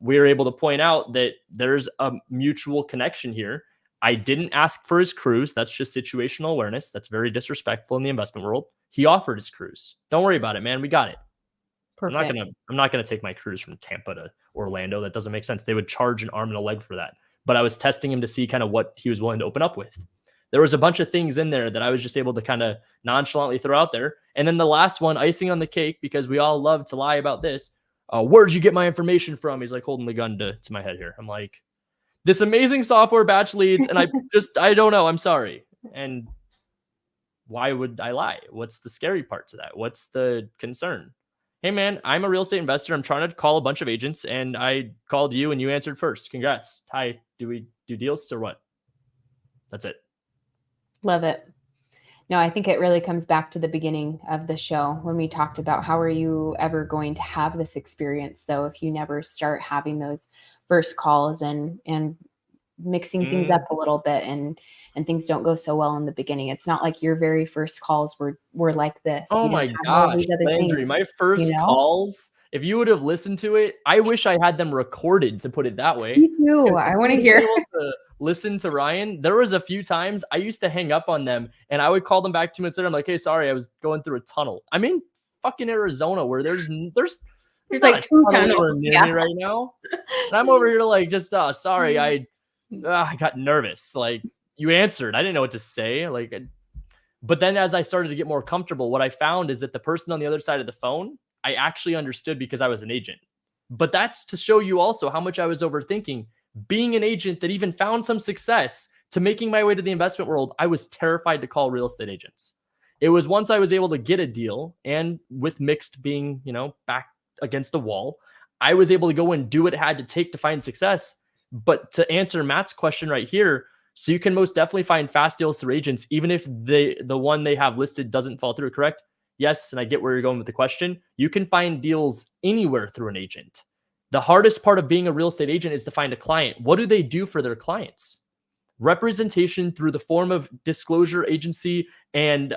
We were able to point out that there's a mutual connection here. I didn't ask for his cruise. That's just situational awareness. That's very disrespectful in the investment world. He offered his cruise. Don't worry about it, man. We got it. Perfect. I'm not gonna take my cruise from Tampa to Orlando. That doesn't make sense. They would charge an arm and a leg for that. But I was testing him to see kind of what he was willing to open up with. There was a bunch of things in there that I was just able to kind of nonchalantly throw out there. And then the last one, icing on the cake, because we all love to lie about this. Where'd you get my information from? He's like holding the gun to my head here. I'm like, this amazing software batch leads, and I don't know. I'm sorry. And why would I lie? What's the scary part to that? What's the concern? Hey man, I'm a real estate investor. I'm trying to call a bunch of agents, and I called you and you answered first. Congrats. Hi, do we do deals or what? That's it. Love it. No, I think it really comes back to the beginning of the show when we talked about how are you ever going to have this experience though if you never start having those first calls and mixing things up a little bit and things don't go so well in the beginning. It's not like your very first calls were like this. Oh You my didn't have all gosh, these other Landry, things, my first you know? calls, if you would have listened to it, I wish I had them recorded, to put it that way. Me too. Because I if want to you hear. were able to listen to Ryan, there was a few times I used to hang up on them and I would call them back 2 minutes later. I'm like, hey, sorry, I was going through a tunnel. I'm in fucking Arizona where there's There's not like a 2 tunnel tunnels. anywhere near Yeah. me right now. And I'm over here like just sorry, I got nervous. Like you answered. I didn't know what to say. But then as I started to get more comfortable, what I found is that the person on the other side of the phone, I actually understood because I was an agent. But that's to show you also how much I was overthinking. Being an agent that even found some success to making my way to the investment world, I was terrified to call real estate agents. It was once I was able to get a deal, and with mixed being, back against the wall, I was able to go and do what it had to take to find success. But to answer Matt's question right here, so you can most definitely find fast deals through agents, even if the one they have listed doesn't fall through, correct? Yes, and I get where you're going with the question. You can find deals anywhere through an agent. The hardest part of being a real estate agent is to find a client. What do they do for their clients? Representation through the form of disclosure agency and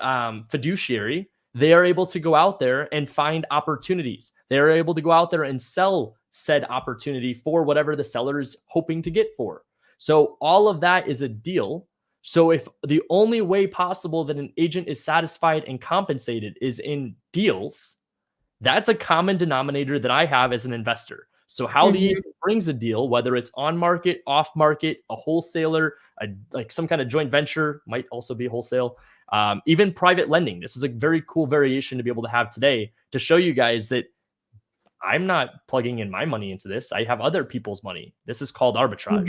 fiduciary. They are able to go out there and find opportunities. They are able to go out there and sell said opportunity for whatever the seller is hoping to get for. So all of that is a deal. So if the only way possible that an agent is satisfied and compensated is in deals, that's a common denominator that I have as an investor. So how the agent brings a deal, whether it's on market, off market, a wholesaler, like some kind of joint venture, might also be wholesale, even private lending. This is a very cool variation to be able to have today to show you guys that I'm not plugging in my money into this. I have other people's money. This is called arbitrage.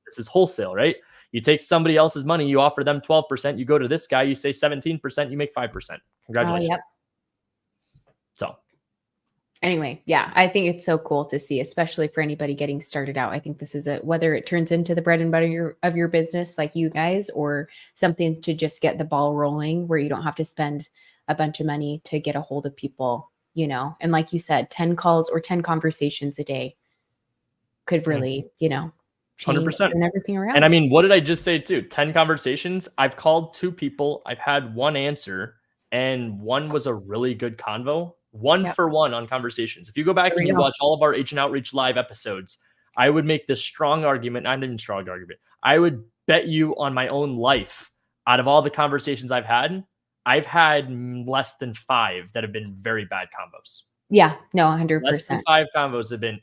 This is wholesale, right? You take somebody else's money, you offer them 12%, you go to this guy, you say 17%, you make 5%. Congratulations. Yep. So anyway, yeah, I think it's so cool to see, especially for anybody getting started out. I think this is whether it turns into the bread and butter of your business like you guys, or something to just get the ball rolling where you don't have to spend a bunch of money to get a hold of people, and like you said, 10 calls or 10 conversations a day could really, change 100%. and everything around. And I mean, what did I just say too? 10 conversations. I've called 2 people. I've had 1 answer, and 1 was a really good convo. 1 for 1 on conversations. If you go back and you watch all of our Agent Outreach Live episodes, I would make this strong argument, not even strong argument. I would bet you on my own life, out of all the conversations I've had less than 5 that have been very bad combos. Yeah, no, 100%. Less than 5 combos have been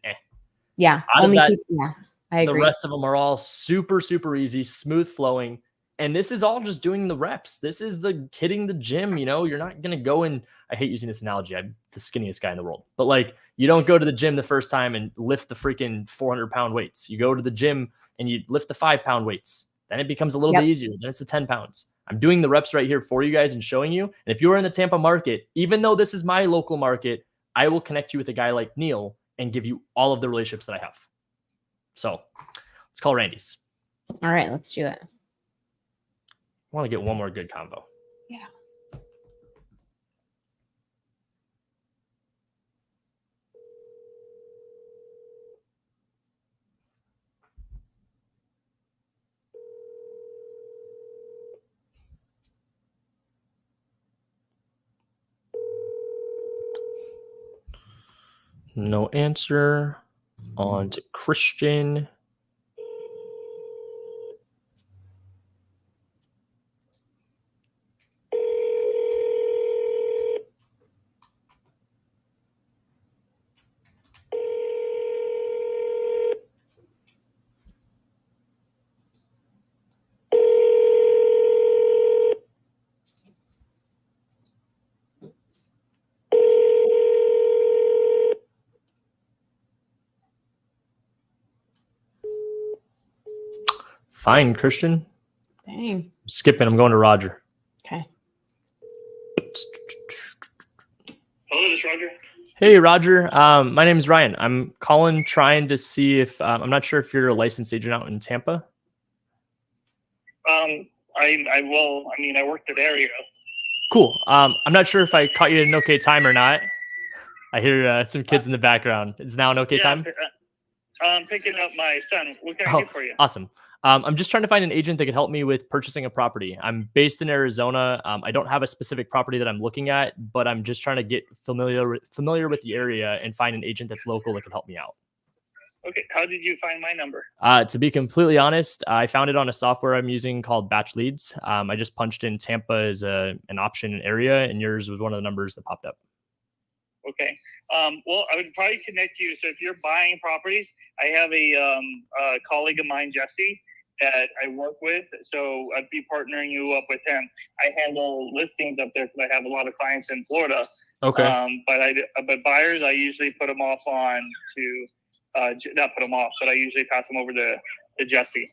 Yeah, out only of that, people, yeah, I agree. the rest of them are all super, super easy, smooth flowing. And this is all just doing the reps. This is the hitting the gym. You're not going to go and I hate using this analogy. I'm the skinniest guy in the world, but you don't go to the gym the first time and lift the freaking 400-pound weights. You go to the gym and you lift the 5-pound weights. Then it becomes a little bit easier. Then it's the 10 pounds. I'm doing the reps right here for you guys and showing you. And if you are in the Tampa market, even though this is my local market, I will connect you with a guy like Neil and give you all of the relationships that I have. So let's call Randy's. All right, let's do it. I want to get one more good combo. Yeah. No answer. On to Christian. Fine, Christian. Dang. Skipping. I'm going to Roger. Okay. Hello, this is Roger. Hey, Roger. My name is Ryan. I'm calling trying to see if I'm not sure if you're a licensed agent out in Tampa. I work that area. Cool. I'm not sure if I caught you at an okay time or not. I hear some kids in the background. Is now an okay time? I'm picking up my son. What can I do for you? Awesome. I'm just trying to find an agent that could help me with purchasing a property. I'm based in Arizona. I don't have a specific property that I'm looking at, but I'm just trying to get familiar with the area and find an agent that's local that can help me out. Okay. How did you find my number? To be completely honest, I found it on a software I'm using called Batch Leads. I just punched in Tampa as an option area, and yours was one of the numbers that popped up. Okay. Well, I would probably connect you. So if you're buying properties, I have a colleague of mine, Jesse, that I work with. So I'd be partnering you up with him. I handle listings up there because I have a lot of clients in Florida. Okay. But buyers, I usually put them off on to not put them off, but I usually pass them over to Jesse.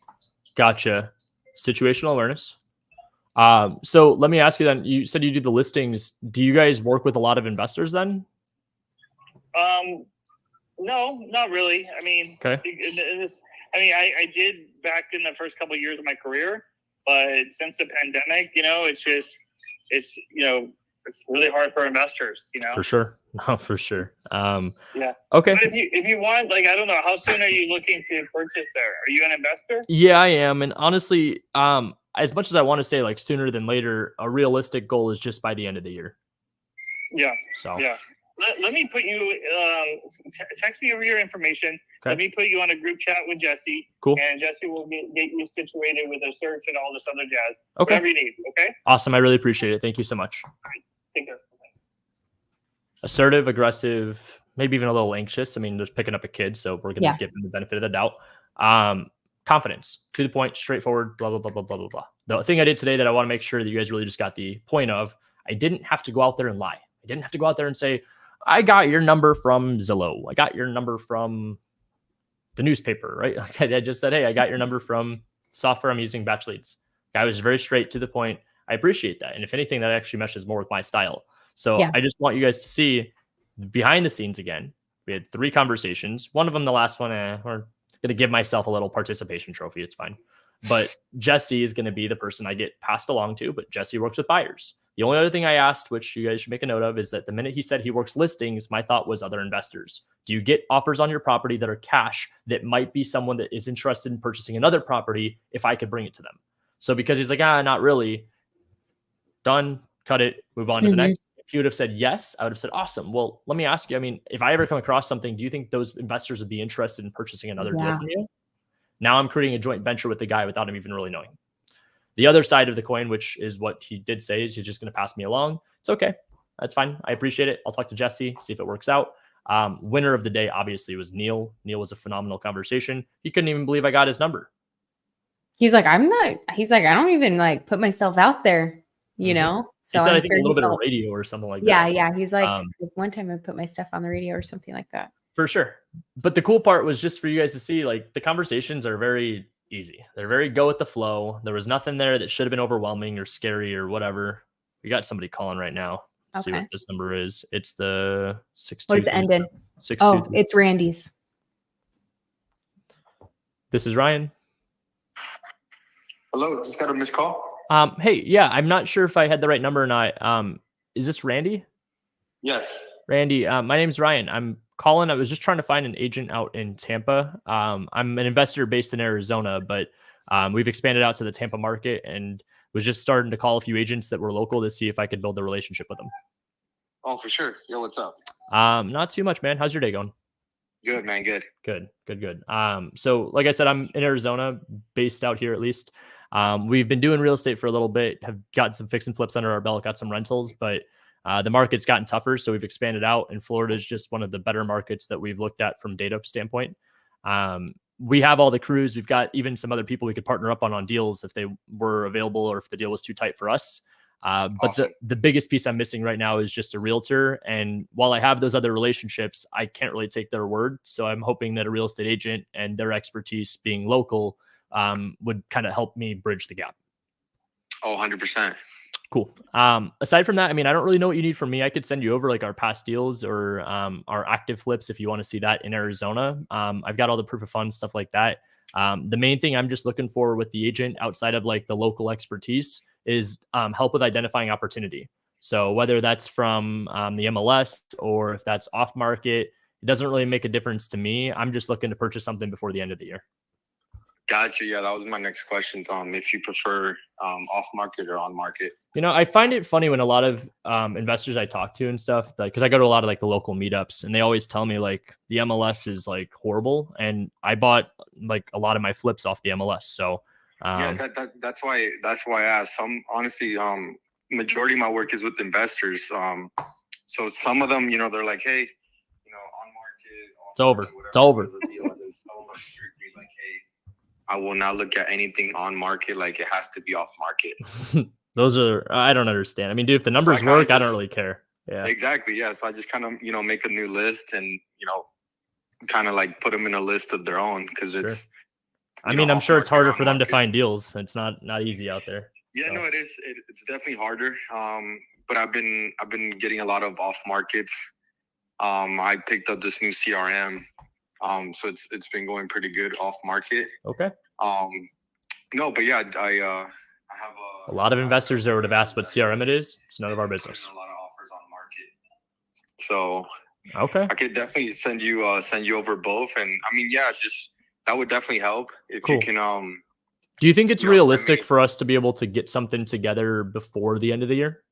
Gotcha. Situational awareness. So let me ask you then, you said you do the listings. Do you guys work with a lot of investors then? No, not really. I mean, okay. I did back in the first couple of years of my career, but since the pandemic, it's really hard for investors, For sure. No, for sure. Yeah. Okay. But if you want, I don't know, how soon are you looking to purchase there? Are you an investor? Yeah, I am. And honestly, as much as I want to say sooner than later, a realistic goal is just by the end of the year. Yeah. So yeah. Let me put you, text me over your information. Okay. Let me put you on a group chat with Jesse. Cool. And Jesse will get you situated with a search and all this other jazz. Okay. Whatever you need. Okay. Awesome. I really appreciate it. Thank you so much. All right. Take care. Assertive, aggressive, maybe even a little anxious. I mean, just picking up a kid, so we're going to give them the benefit of the doubt. Confidence, to the point, straightforward, blah, blah, blah, blah, blah, blah, blah. The thing I did today that I want to make sure that you guys really just got the point of, I didn't have to go out there and lie. I didn't have to go out there and say, I got your number from Zillow. I got your number from the newspaper, right? I just said, hey, I got your number from software I'm using, Batch Leads. I was very straight to the point. I appreciate that. And if anything, that actually meshes more with my style. So I just want you guys to see behind the scenes again. We had 3 conversations. One of them, the last one, we're going to give myself a little participation trophy. It's fine. But Jesse is going to be the person I get passed along to, but Jesse works with buyers. The only other thing I asked, which you guys should make a note of, is that the minute he said he works listings, my thought was other investors. Do you get offers on your property that are cash that might be someone that is interested in purchasing another property if I could bring it to them? So because he's like, not really. Done, cut it, move on to the next. If he would have said yes, I would have said, awesome. Well, let me ask you, I mean, if I ever come across something, do you think those investors would be interested in purchasing another deal from you? Now I'm creating a joint venture with the guy without him even really knowing. The other side of the coin, which is what he did say, is he's just going to pass me along. It's okay. That's fine. I appreciate it. I'll talk to Jesse, see if it works out. Winner of the day, obviously, was Neil. Neil was a phenomenal conversation. He couldn't even believe I got his number. He's like, I don't even put myself out there, you know? So he said, I think a little bit of radio or something like that. Yeah. He's like, one time I put my stuff on the radio or something like that. For sure. But the cool part was just for you guys to see, the conversations are very easy. They're very go with the flow. There was nothing there that should have been overwhelming or scary or whatever. We got somebody calling right now. Let's see what this number is. It's the 623. What is it ended? 623. Oh, it's Randy's. This is Ryan. Hello, just got a missed call. Hey, yeah, I'm not sure if I had the right number or not. Is this Randy? Yes. Randy, my name's Ryan. I'm calling. I was just trying to find an agent out in Tampa. I'm an investor based in Arizona, but we've expanded out to the Tampa market and was just starting to call a few agents that were local to see if I could build a relationship with them. Oh, for sure. Yo, what's up? Not too much, man. How's your day going? Good, man. Good. Good. So like I said, I'm in Arizona, based out here at least. We've been doing real estate for a little bit, have gotten some fix and flips under our belt, got some rentals, but the market's gotten tougher. So we've expanded out, and Florida is just one of the better markets that we've looked at from data standpoint. We have all the crews. We've got even some other people we could partner up on deals if they were available or if the deal was too tight for us. But awesome. the biggest piece I'm missing right now is just a realtor. And while I have those other relationships, I can't really take their word. So I'm hoping that a real estate agent and their expertise being local would kind of help me bridge the gap. Oh, 100%. Cool. Aside from that, I mean, I don't really know what you need from me. I could send you over like our past deals or our active flips if you want to see that in Arizona. I've got all the proof of funds, stuff like that. The main thing I'm just looking for with the agent outside of like the local expertise is help with identifying opportunity. So whether that's from the MLS or if that's off market, it doesn't really make a difference to me. I'm just looking to purchase something before the end of the year. Gotcha. Yeah, that was my next question, Tom. If you prefer off market or on market. You know, I find it funny when a lot of investors I talk to and stuff, because I go to a lot of like the local meetups, and they always tell me like the MLS is like horrible, and I bought like a lot of my flips off the MLS. So yeah, that's why I asked. Some honestly, majority of my work is with investors. So some of them, you know, they're like, hey, you know, on market, it's over. Whatever, it's over. And then some of them strictly like, hey, I will not look at anything on market. Like it has to be off market. Those are, I don't understand. I mean, dude, if the numbers work, I don't really care. Yeah, exactly. Yeah. So I just kind of, you know, make a new list and, you know, kind of like put them in a list of their own because it's, I mean, I'm sure it's harder for them to find deals. It's not easy out there. Yeah, so. No, it is. It's definitely harder. But I've been getting a lot of off markets. I picked up this new CRM. So it's been going pretty good off market. Okay. No, but yeah, I have a lot of investors there would have asked what CRM it is. It's none of our business. A lot of offers on market. So okay, I could definitely send you over both. And I mean, yeah, just that would definitely help if you can. Do you think it's realistic for us to be able to get something together before the end of the year?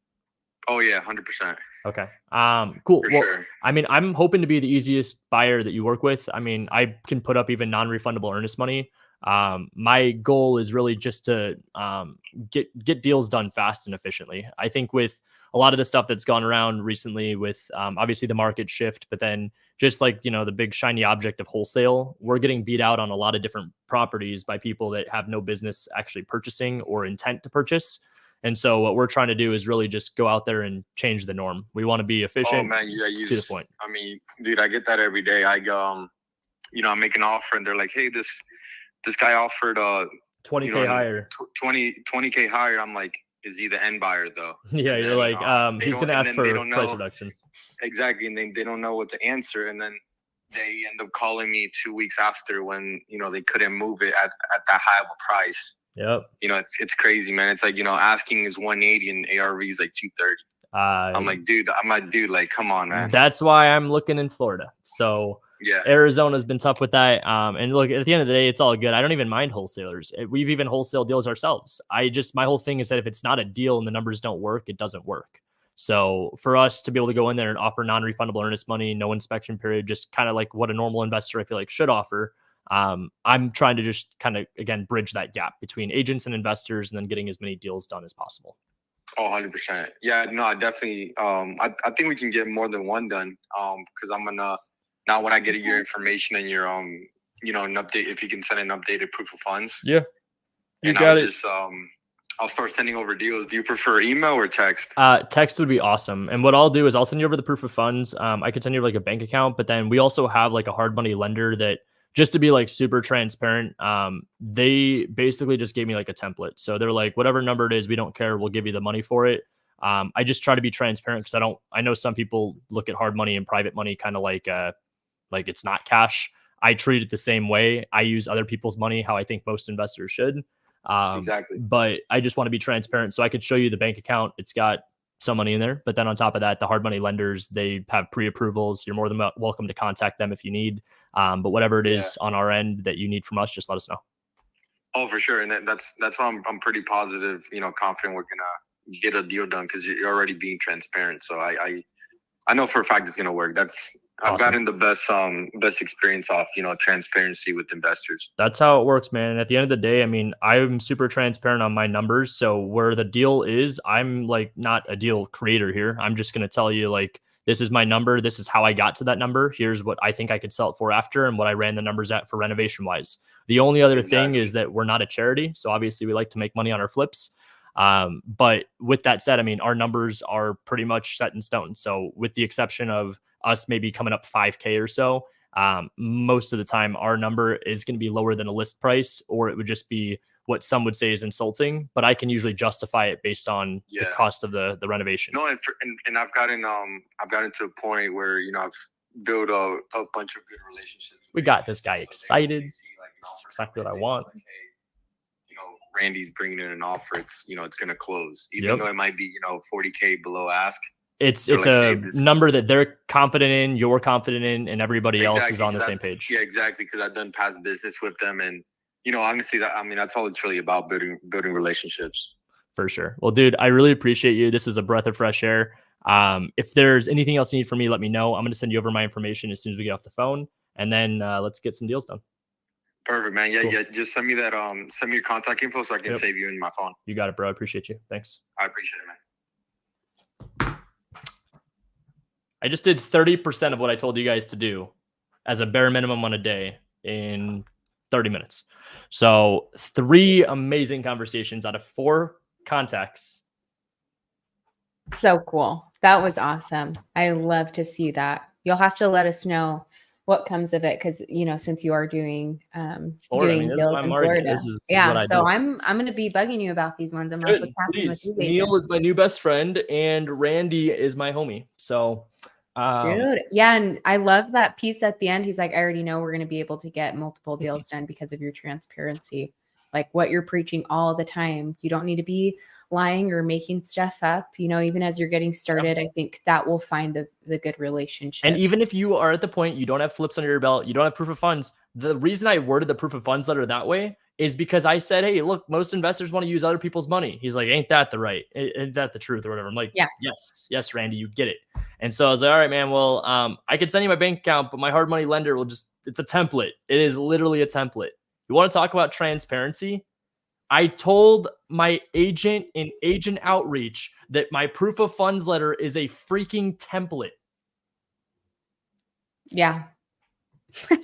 Oh yeah, 100%. Okay. Cool. For well, sure. I mean, I'm hoping to be the easiest buyer that you work with. I mean, I can put up even non-refundable earnest money. My goal is really just to get deals done fast and efficiently. I think with a lot of the stuff that's gone around recently with obviously the market shift, but then just like, you know, the big shiny object of wholesale, we're getting beat out on a lot of different properties by people that have no business actually purchasing or intent to purchase. And so what we're trying to do is really just go out there and change the norm. We want to be efficient. Oh man, yeah, to the point. I mean, dude, I get that every day. I go, you know, I make an offer and they're like, hey, this guy offered 20K higher. 20K higher. I'm like, is he the end buyer though? Yeah, and you're like, he's gonna ask for price reduction. Exactly, and they don't know what to answer, and then they end up calling me 2 weeks after when, you know, they couldn't move it at that high of a price. Yep. You know, it's crazy, man. It's like, you know, asking is 180 and ARV is like 230. I'm like, dude, like, come on, man. That's why I'm looking in Florida. So yeah, Arizona's been tough with that. And look, at the end of the day, it's all good. I don't even mind wholesalers. We've even wholesale deals ourselves. My whole thing is that if it's not a deal and the numbers don't work, it doesn't work. So for us to be able to go in there and offer non-refundable earnest money, no inspection period, just kind of like what a normal investor I feel like should offer. I'm trying to just kind of, again, bridge that gap between agents and investors and then getting as many deals done as possible. Oh, 100%. Yeah, no, I definitely, I think we can get more than one done. Cause I'm gonna, now when I get your information and your, you know, an update, if you can send an updated proof of funds. Yeah. You got it. Just, I'll start sending over deals. Do you prefer email or text? Text would be awesome. And what I'll do is I'll send you over the proof of funds. I could send you like a bank account, but then we also have like a hard money lender that, just to be like super transparent, they basically just gave me like a template. So they're like, whatever number it is, we don't care. We'll give you the money for it. I just try to be transparent because I know some people look at hard money and private money kind of like it's not cash. I treat it the same way. I use other people's money how I think most investors should. Exactly. But I just want to be transparent. So I could show you the bank account. It's got some money in there. But then on top of that, the hard money lenders, they have pre-approvals. You're more than welcome to contact them if you need. But whatever it is on our end that you need from us, just let us know. Oh, for sure. And that's why I'm pretty positive, you know, confident we're going to get a deal done because you're already being transparent. So I know for a fact it's going to work. Awesome. I've gotten the best experience off, you know, transparency with investors. That's how it works, man. And at the end of the day, I mean, I'm super transparent on my numbers. So where the deal is, I'm like not a deal creator here. I'm just going to tell you like, this is my number. This is how I got to that number. Here's what I think I could sell it for after and what I ran the numbers at for renovation wise. The only other thing is that we're not a charity. So obviously we like to make money on our flips. But with that said, I mean, our numbers are pretty much set in stone. So with the exception of us maybe coming up 5K or so, most of the time our number is going to be lower than a list price, or it would just be what some would say is insulting, but I can usually justify it based on the cost of the renovation. No, and I've gotten to a point where, you know, I've built a bunch of good relationships. We got this guy excited. This is exactly what I want. Like, hey, you know, Randy's bringing in an offer. It's, you know, it's going to close, even though it might be, you know, 40K below ask. It's like, a number that they're confident in, you're confident in, and everybody else is on the same page. Yeah, exactly. Because I've done past business with them, and you know, honestly, that's all it's really about, building relationships. For sure. Well, dude, I really appreciate you. This is a breath of fresh air. If there's anything else you need from me, let me know. I'm going to send you over my information as soon as we get off the phone, and then let's get some deals done. Perfect, man. Yeah, cool. Yeah. Just send me that. Send me your contact info so I can save you in my phone. You got it, bro. I appreciate you. Thanks. I appreciate it, man. I just did 30% of what I told you guys to do as a bare minimum on a day in 30 minutes. So 3 amazing conversations out of 4 contacts. So cool. That was awesome. I love to see that. You'll have to let us know what comes of it, because, you know, since you are doing doing deals in Florida. This is so I'm going to be bugging you about these ones. I'm like, what's happening with you? Neil is my new best friend, and Randy is my homie. So dude, yeah, and I love that piece at the end. He's like, I already know we're going to be able to get multiple deals done because of your transparency, like what you're preaching all the time. You don't need to be lying or making stuff up, you know, even as you're getting started. I think that will find the good relationship. And even if you are at the point you don't have flips under your belt, you don't have proof of funds, the reason I worded the proof of funds letter that way is because I said, hey, look, most investors want to use other people's money. He's like, ain't that the truth or whatever? I'm like, yes, Randy, you get it. And so I was like, all right, man, well, I could send you my bank account, but my hard money lender will it's a template. It is literally a template. You want to talk about transparency? I told my agent in agent outreach that my proof of funds letter is a freaking template. Yeah.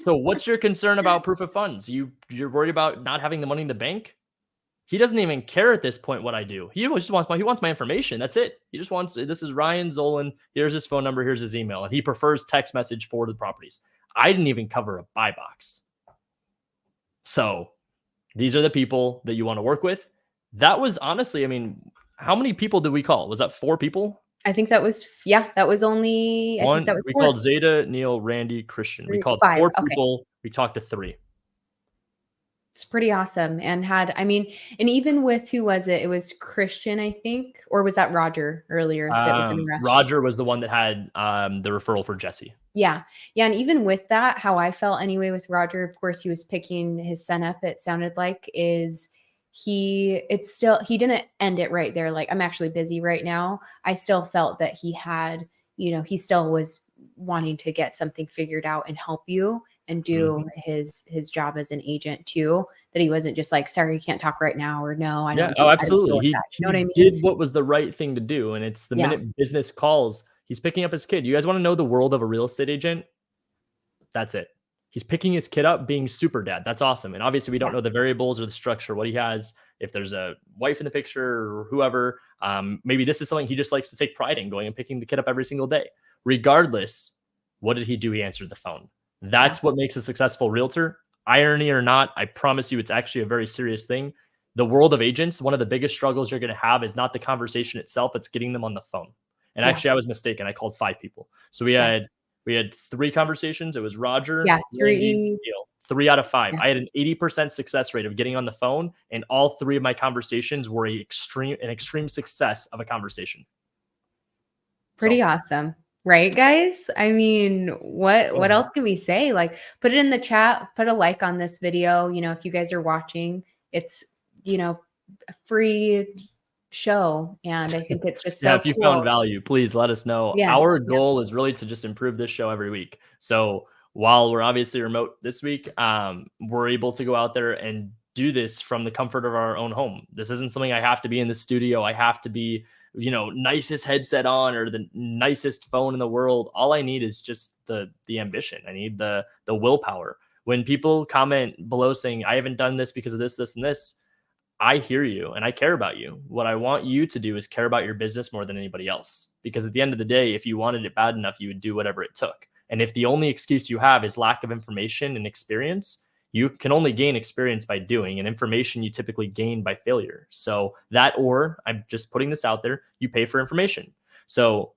So what's your concern about proof of funds? You're worried about not having the money in the bank? He doesn't even care at this point what I do. He just wants my information. That's it. He just wants, this is Ryan Zolin. Here's his phone number. Here's his email. And he prefers text message for the properties. I didn't even cover a buy box. So these are the people that you want to work with. That was honestly, I mean, how many people did we call? Was that 4 people? I think that was, only, I think that was 4. We 4. called Zeta, Neil, Randy, Christian. We called 5. 4 people. We talked to 3. It's pretty awesome. And and even with, who was it? It was Christian, I think, or was that Roger earlier? Roger was the one that had the referral for Jesse. Yeah. And even with that, how I felt anyway with Roger, of course, he was picking his son up. It sounded like he didn't end it right there. Like, I'm actually busy right now. I still felt that he had, he still was wanting to get something figured out and help you and do his job as an agent too, that he wasn't just like, sorry, you can't talk right now, or no, I don't. Oh, absolutely. You know what I mean? Did what was the right thing to do. And it's the minute business calls, he's picking up his kid. You guys want to know the world of a real estate agent? That's it. He's picking his kid up, being super dad. That's awesome. And obviously we don't know the variables or the structure, what he has, if there's a wife in the picture or whoever. Maybe this is something he just likes to take pride in, going and picking the kid up every single day. Regardless, what did he do? He answered the phone. That's what makes a successful realtor. Irony or not, I promise you, it's actually a very serious thing. The world of agents, one of the biggest struggles you're going to have is not the conversation itself, it's getting them on the phone. And actually, I was mistaken. I called 5 people. So we had 3 conversations. It was Roger, 3 out of 5. I had an 80% success rate of getting on the phone, and all 3 of my conversations were an extreme success of a conversation. Pretty awesome. Right, guys? I mean, what else can we say? Like, put it in the chat, put a like on this video. If you guys are watching, it's, a free show. And I think it's just so if you found value, please let us know. Yes, our goal is really to just improve this show every week. So while we're obviously remote this week, we're able to go out there and do this from the comfort of our own home. This isn't something I have to be in the studio. I have to be, nicest headset on or the nicest phone in the world. All I need is just the ambition. I need the willpower. When people comment below saying, I haven't done this because of this, this, and this, I hear you and I care about you. What I want you to do is care about your business more than anybody else. Because at the end of the day, if you wanted it bad enough, you would do whatever it took. And if the only excuse you have is lack of information and experience, you can only gain experience by doing, and information you typically gain by failure. So that, or I'm just putting this out there, you pay for information. So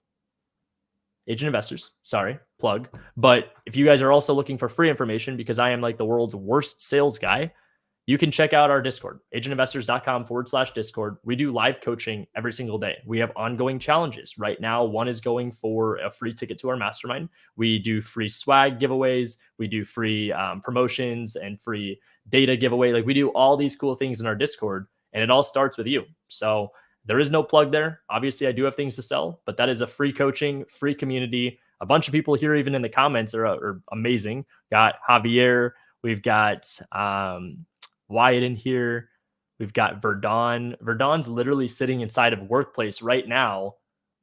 agent investors, sorry, plug. But if you guys are also looking for free information, because I am like the world's worst sales guy, you can check out our Discord, agentinvestors.com/Discord. We do live coaching every single day. We have ongoing challenges. Right now, one is going for a free ticket to our mastermind. We do free swag giveaways. We do free promotions and free data giveaway. Like, we do all these cool things in our Discord, and it all starts with you. So there is no plug there. Obviously, I do have things to sell, but that is a free coaching, free community. A bunch of people here, even in the comments, are amazing. Got Javier. We've got Wyatt in here. We've got Verdon. Verdon's literally sitting inside of Workplace right now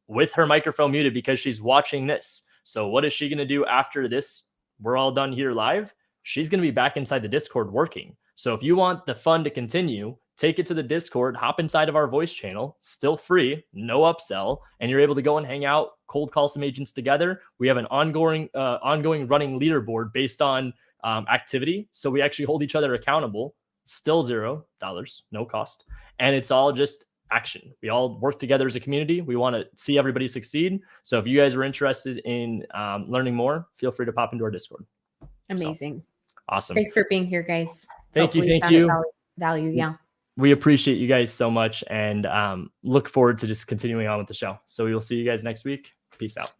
with her microphone muted because she's watching this. So what is she going to do after this? We're all done here live. She's going to be back inside the Discord working. So if you want the fun to continue, take it to the Discord, hop inside of our voice channel, still free, no upsell, and you're able to go and hang out, cold call some agents together. We have an ongoing running leaderboard based on activity. So we actually hold each other accountable. Still $0, no cost. And it's all just action. We all work together as a community. We want to see everybody succeed. So if you guys are interested in learning more, feel free to pop into our Discord. Amazing. So, awesome. Thanks for being here, guys. Thank you. Value. Yeah. We appreciate you guys so much, and look forward to just continuing on with the show. So we will see you guys next week. Peace out.